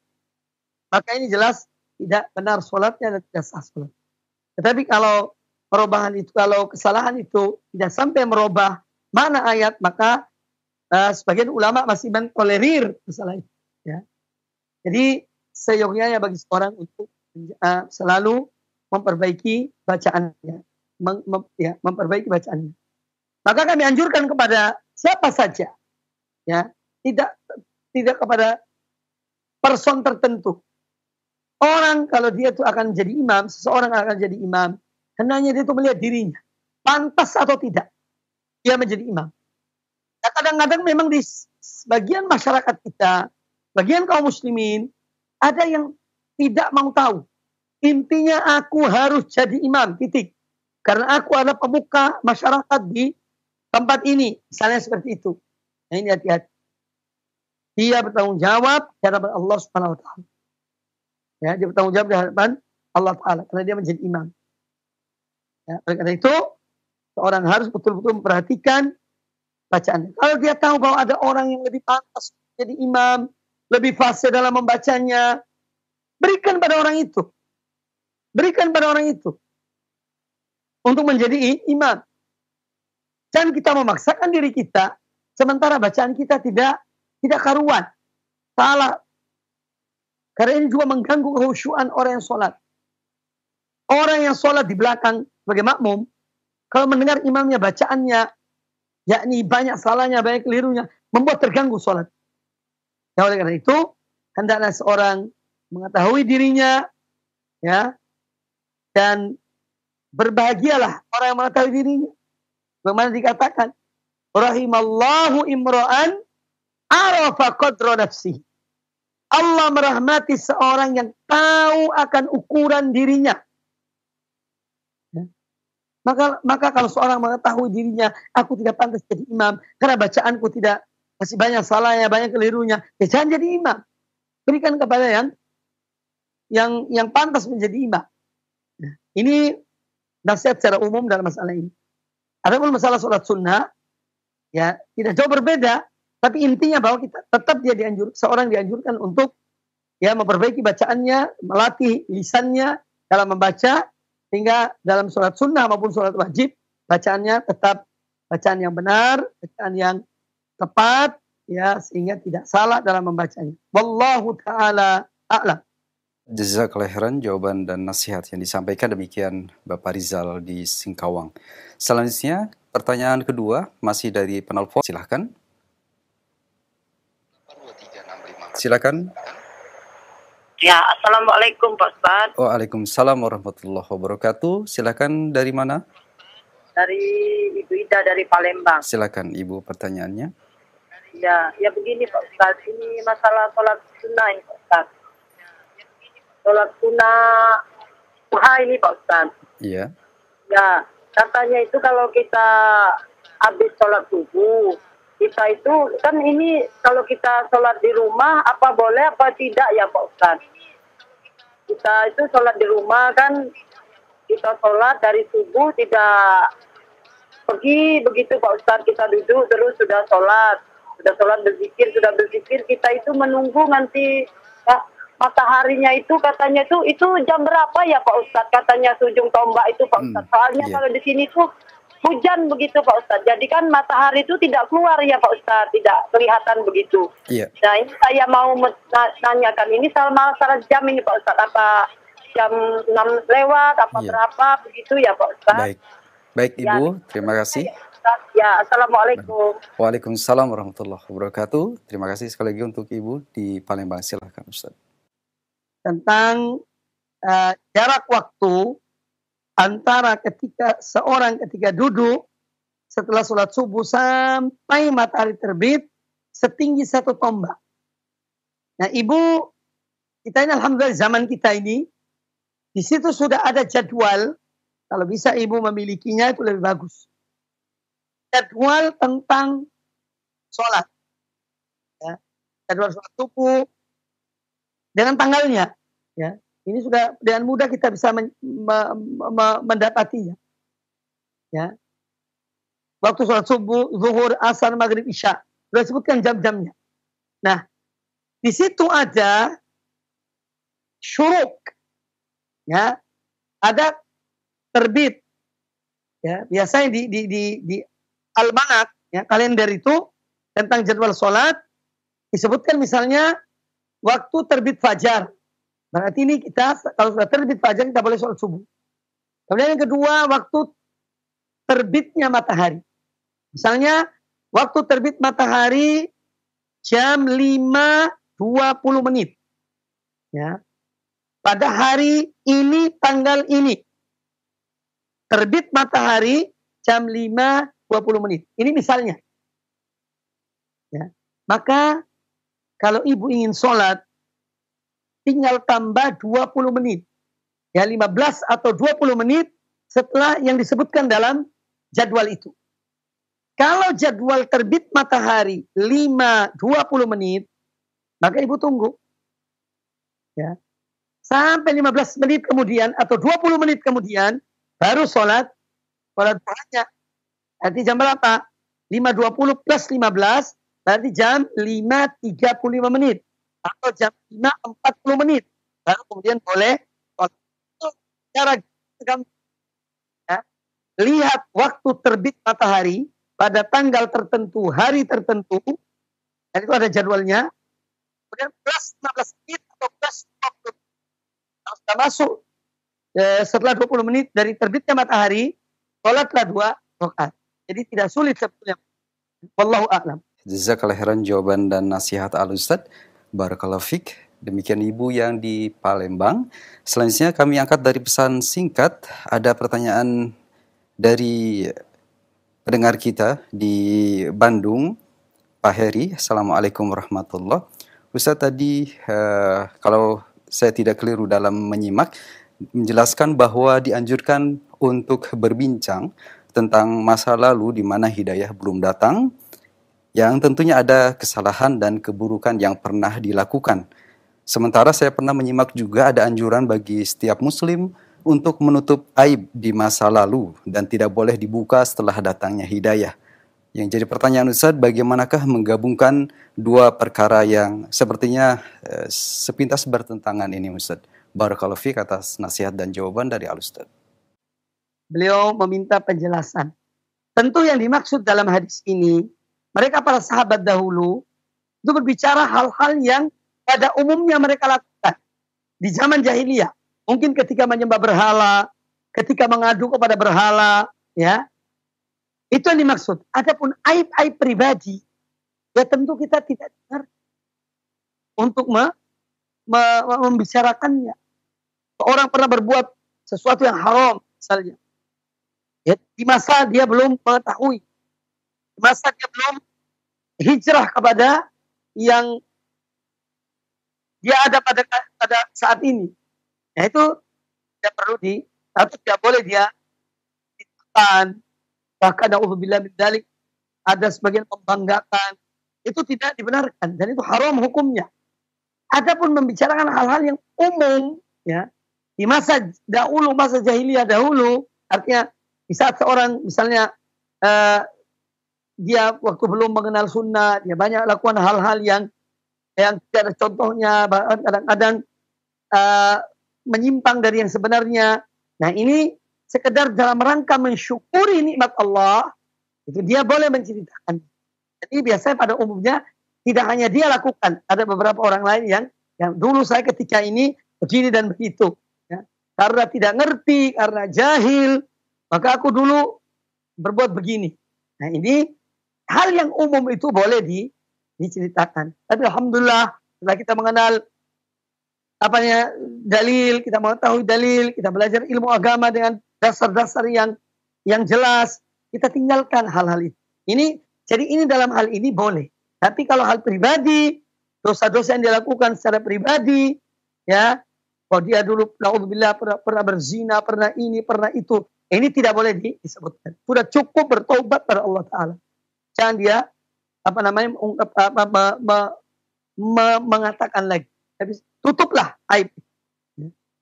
maka ini jelas tidak benar sholatnya dan tidak sah sholat. Tetapi kalau kalau kesalahan itu tidak sampai merubah makna ayat, maka sebagian ulama masih mentolerir kesalahan itu. Ya. Jadi seyogyanya bagi seorang untuk selalu memperbaiki bacaannya, memperbaiki bacaannya. Maka kami anjurkan kepada siapa saja, ya, tidak kepada person tertentu. Orang kalau dia itu akan jadi imam, seseorang akan jadi imam, hendaknya dia itu melihat dirinya, pantas atau tidak dia menjadi imam. Nah, kadang-kadang memang di sebagian masyarakat kita, bagian kaum muslimin, ada yang tidak mau tahu. Intinya aku harus jadi imam, titik. Karena aku adalah pemuka masyarakat di tempat ini. Misalnya seperti itu. Nah, ini hati-hati. Dia bertanggung jawab di hadapan Allah Subhanahu wa taala. Ya, dia bertanggung jawab di hadapan Allah taala karena dia menjadi imam. Ya, oleh karena itu, seorang harus betul-betul memperhatikan bacaannya. Kalau dia tahu bahwa ada orang yang lebih pantas jadi imam, lebih fasih dalam membacanya, berikan pada orang itu. Berikan pada orang itu untuk menjadi imam. Jangan kita memaksakan diri kita sementara bacaan kita tidak karuan. Salah. Karena ini juga mengganggu kehusyuan orang yang sholat. Orang yang sholat di belakang sebagai makmum, kalau mendengar imamnya bacaannya, yakni banyak salahnya, banyak kelirunya, membuat terganggu sholat. Ya, oleh karena itu, hendaklah seorang mengetahui dirinya, ya, dan berbahagialah orang yang mengetahui dirinya. Bagaimana dikatakan, rahimallahu imra'an arafa qadra nafsihi. Allah merahmati seorang yang tahu akan ukuran dirinya. Ya. Maka kalau seorang mengetahui dirinya, aku tidak pantas jadi imam karena bacaanku tidak, masih banyak salahnya, banyak kelirunya, ya jangan jadi imam. Berikan kepada yang pantas menjadi imam. Nah, ini nasihat secara umum dalam masalah ini. Adapun masalah sholat sunnah, ya tidak jauh berbeda, tapi intinya bahwa kita tetap seorang dianjurkan untuk ya memperbaiki bacaannya, melatih lisannya dalam membaca, sehingga dalam sholat sunnah maupun sholat wajib bacaannya tetap bacaan yang benar, bacaan yang tepat, ya sehingga tidak salah dalam membacanya. Wallahu taala a'lam. Jazakallahu khairan jawaban dan nasihat yang disampaikan, demikian Bapak Rizal di Singkawang. Selanjutnya pertanyaan kedua masih dari penelpon, silahkan. Silakan. Ya, assalamualaikum Pak Ustadz. Waalaikumsalam warahmatullahi wabarakatuh. Silakan, dari mana? Dari Ibu Ida dari Palembang. Silakan Ibu, pertanyaannya. Ya begini Pak Ustadz, ini masalah sholat sunnah ini Pak Ustadz. Sholat sunnah duha ini Pak Ustadz. Iya. Ya, katanya itu kalau kita habis sholat subuh, kita itu kan ini kalau kita sholat di rumah apa boleh apa tidak ya Pak Ustadz? Kita itu sholat di rumah kan, kita sholat dari subuh tidak pergi begitu Pak Ustadz, kita duduk terus sudah sholat berzikir, kita itu menunggu nanti mataharinya itu katanya itu jam berapa ya Pak Ustadz, katanya ujung tombak itu Pak Ustadz. Soalnya kalau di sini tuh hujan begitu Pak Ustadz. Jadi kan matahari itu tidak keluar ya Pak Ustadz, tidak kelihatan begitu. Iya. Nah ini saya mau menanyakan ini salah jam ini Pak Ustadz, apa jam 6 lewat apa berapa begitu ya Pak Ustadz. Baik Ibu, terima kasih. Ya, assalamualaikum. Waalaikumsalam warahmatullahi wabarakatuh. Terima kasih sekali lagi untuk Ibu di Palembang. Silahkan Ustadz. Tentang jarak waktu antara ketika duduk setelah sholat subuh sampai matahari terbit setinggi 1 tombak. Nah Ibu, kita ini alhamdulillah zaman kita ini, di situ sudah ada jadwal, kalau bisa Ibu memilikinya itu lebih bagus. Jadwal tentang sholat. Ya. Jadwal sholat subuh, dengan tanggalnya, ya ini sudah dengan mudah kita bisa mendapatinya. Ya, waktu sholat subuh, zuhur, asar, maghrib, isya, sudah sebutkan jam-jamnya. Nah, di situ ada syuruk, ya, ada terbit, ya biasanya di almanak, ya kalender itu tentang jadwal sholat disebutkan misalnya waktu terbit fajar. Berarti ini kita kalau sudah terbit fajar kita boleh sholat subuh. Kemudian yang kedua, waktu terbitnya matahari. Misalnya, waktu terbit matahari jam 5.20 menit. Ya. Pada hari ini, tanggal ini. Terbit matahari jam 5.20 menit. Ini misalnya. Ya. Maka, kalau ibu ingin sholat, tinggal tambah 20 menit. Ya, 15 atau 20 menit setelah yang disebutkan dalam jadwal itu. Kalau jadwal terbit matahari 5.20 menit, maka ibu tunggu. Ya. Sampai 15 menit kemudian atau 20 menit kemudian baru sholat duhanya. Berarti jam berapa? 5.20 plus 15 berarti jam 5.35 menit atau jam 5.40 menit. Baru kemudian boleh sholat. Itu cara ya. Lihat waktu terbit matahari pada tanggal tertentu, hari tertentu, dan itu ada jadwalnya. Kemudian plus 15 menit atau plus 20 menit. Kalau sudah masuk setelah 20 menit dari terbitnya matahari, sholatlah 2 rakaat. Jadi tidak sulit sebetulnya. Wallahu a'lam. Jazakallah khairan jawaban dan nasihat Al-Ustaz. Barakallahu fik. Demikian Ibu yang di Palembang. Selanjutnya kami angkat dari pesan singkat. Ada pertanyaan dari pendengar kita di Bandung, Pak Heri. Assalamualaikum warahmatullahi wabarakatuh. Ustaz tadi kalau saya tidak keliru dalam menyimak, menjelaskan bahwa dianjurkan untuk berbincang tentang masa lalu di mana hidayah belum datang, yang tentunya ada kesalahan dan keburukan yang pernah dilakukan. Sementara saya pernah menyimak juga ada anjuran bagi setiap muslim untuk menutup aib di masa lalu dan tidak boleh dibuka setelah datangnya hidayah. Yang jadi pertanyaan Ustaz, bagaimanakah menggabungkan dua perkara yang sepertinya sepintas bertentangan ini Ustaz? Barakallahu fiik atas nasihat dan jawaban dari Al-Ustaz. Beliau meminta penjelasan. Tentu yang dimaksud dalam hadis ini, mereka para sahabat dahulu itu berbicara hal-hal yang pada umumnya mereka lakukan di zaman jahiliyah. Mungkin ketika menyembah berhala, ketika mengadu kepada berhala, ya. Itu yang dimaksud. Adapun aib-aib pribadi, ya tentu kita tidak dengar untuk membicarakannya. Orang pernah berbuat sesuatu yang haram, misalnya. Ya, di masa dia belum mengetahui. Di masa dia belum hijrah kepada yang dia ada pada saat ini. Nah itu tidak perlu atau tidak boleh dia ditekan. Bahkan na'udzubillah min dzalik, ada sebagian membanggakan. Itu tidak dibenarkan dan itu haram hukumnya. Adapun membicarakan hal-hal yang umum, ya, di masa dahulu, masa jahiliyah dahulu, artinya di saat seorang misalnya dia waktu belum mengenal sunnah, dia banyak lakukan hal-hal yang tidak ada contohnya, bahkan kadang-kadang menyimpang dari yang sebenarnya. Nah ini sekedar dalam rangka mensyukuri nikmat Allah, itu dia boleh menceritakan. Jadi biasanya pada umumnya tidak hanya dia lakukan, ada beberapa orang lain yang dulu saya ketika ini begini dan begitu, ya. Karena tidak ngerti, karena jahil, maka aku dulu berbuat begini. Nah ini hal yang umum itu boleh diceritakan. Tapi alhamdulillah setelah kita mengenal dalil, kita mengetahui dalil, kita belajar ilmu agama dengan dasar-dasar yang jelas, kita tinggalkan hal-hal itu. Jadi ini dalam hal ini boleh. Tapi kalau hal pribadi, dosa-dosa yang dilakukan secara pribadi, ya, kalau dia dulu naudzubillah pernah berzina, pernah ini, pernah itu, ini tidak boleh disebutkan. Sudah cukup bertobat pada Allah Taala. Jangan dia mengatakan lagi. Tapi tutuplah aib.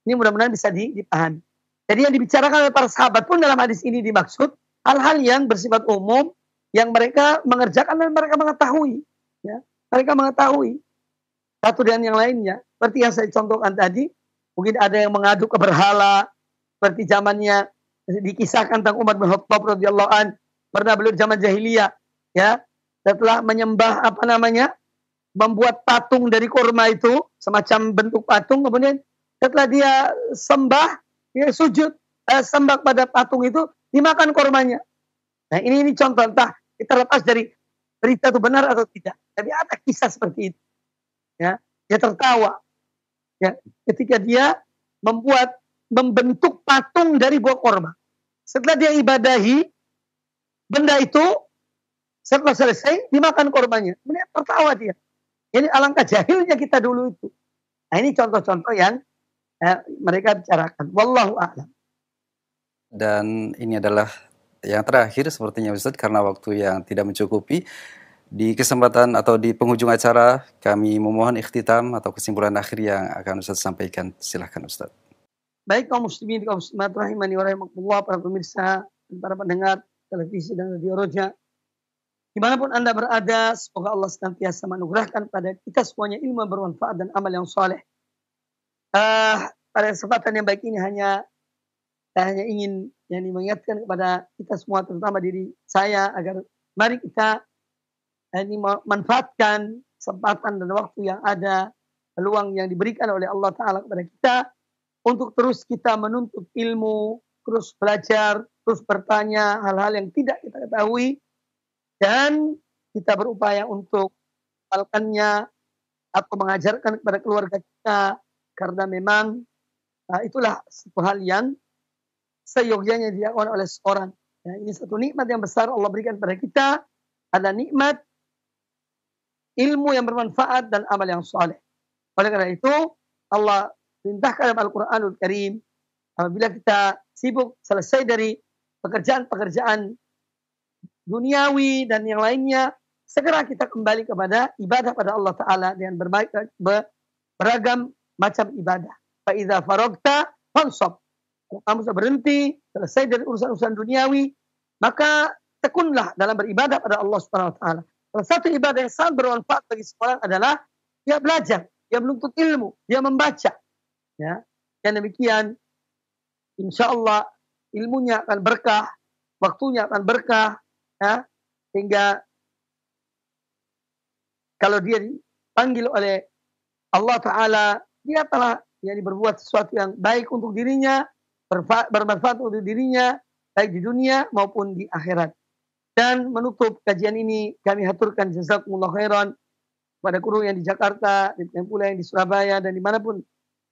Ini mudah-mudahan bisa dipahami. Jadi yang dibicarakan oleh para sahabat pun dalam hadis ini dimaksud hal-hal yang bersifat umum yang mereka mengerjakan dan mereka mengetahui. Ya. Mereka mengetahui satu dan yang lainnya. Seperti yang saya contohkan tadi, mungkin ada yang mengadu ke berhala, seperti zamannya dikisahkan tentang Umar bin Khattab radhiyallahu an, pernah beliau zaman jahiliyah, ya, setelah menyembah membuat patung dari kurma itu, semacam bentuk patung, kemudian setelah dia sembah, dia sujud. sembah pada patung itu, dimakan korbannya. Nah ini contoh, entah kita lepas dari berita itu benar atau tidak. Tapi ada kisah seperti itu. Ya, dia tertawa. Ya, ketika dia membentuk patung dari buah korma. Setelah dia ibadahi benda itu, setelah selesai dimakan korbannya. Kemudian tertawa dia. Ini alangkah jahilnya kita dulu itu. Nah ini contoh-contoh yang mereka bicarakan. Wallahu a'lam. Dan ini adalah yang terakhir sepertinya Ustaz, karena waktu yang tidak mencukupi. Di kesempatan atau di penghujung acara, kami memohon ikhtitam atau kesimpulan akhir yang akan Ustaz sampaikan. Silahkan Ustaz. Baik kaum muslimin, kaum muslimat rahimani wa rahimakumullah, para pemirsa dan para pendengar televisi dan radio Roja, dimanapun Anda berada, semoga Allah senantiasa menganugerahkan pada kita semuanya ilmu yang bermanfaat dan amal yang soleh. Pada kesempatan yang baik ini saya hanya ingin mengingatkan kepada kita semua, terutama diri saya, agar mari kita ini manfaatkan kesempatan dan waktu yang ada, peluang yang diberikan oleh Allah Ta'ala kepada kita, untuk terus kita menuntut ilmu, terus belajar, terus bertanya hal-hal yang tidak kita ketahui, dan kita berupaya untuk mengamalkannya atau mengajarkan kepada keluarga kita, karena memang itulah satu hal yang seyogyanya dilakukan oleh seorang. Ya, ini satu nikmat yang besar Allah berikan kepada kita, ada nikmat ilmu yang bermanfaat dan amal yang soleh. Oleh karena itu, Allah perintahkan dalam Al-Quranul Karim, apabila kita sibuk selesai dari pekerjaan-pekerjaan duniawi dan yang lainnya, segera kita kembali kepada ibadah pada Allah Ta'ala dengan beragam macam ibadah. Fa'idha faragta fansab. Kalau kamu sudah berhenti, selesai dari urusan-urusan duniawi, maka tekunlah dalam beribadah pada Allah Subhanahu Wa Ta'ala. Salah satu ibadah yang sangat bermanfaat bagi seorang adalah dia belajar, dia menuntut ilmu, dia membaca. Ya, dan demikian, insya Allah ilmunya akan berkah, waktunya akan berkah, ya, sehingga kalau dia dipanggil oleh Allah Ta'ala, dia telah berbuat sesuatu yang baik untuk dirinya, bermanfaat untuk dirinya, baik di dunia maupun di akhirat. Dan menutup kajian ini, kami haturkan jazakumullah khairan kepada guru yang di Jakarta, dan pula yang di Surabaya, dan dimanapun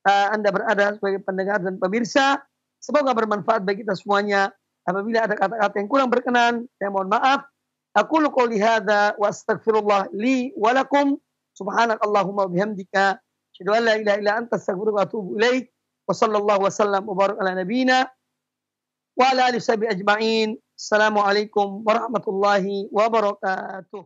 Anda berada sebagai pendengar dan pemirsa. Semoga bermanfaat bagi kita semuanya. Apabila ada kata-kata yang kurang berkenan, saya mohon maaf. Aqulu qouli hadza wa astaghfirullah li wa lakum. Subhanakallahumma wa bihamdika, asyhadu an la ilaha illa anta, astaghfiruka wa atubu ilaik. Wa sallallahu wa sallam wa barak ala nabiyyina wa ala alihi washabihi ajma'in. Assalamualaikum warahmatullahi wabarakatuh.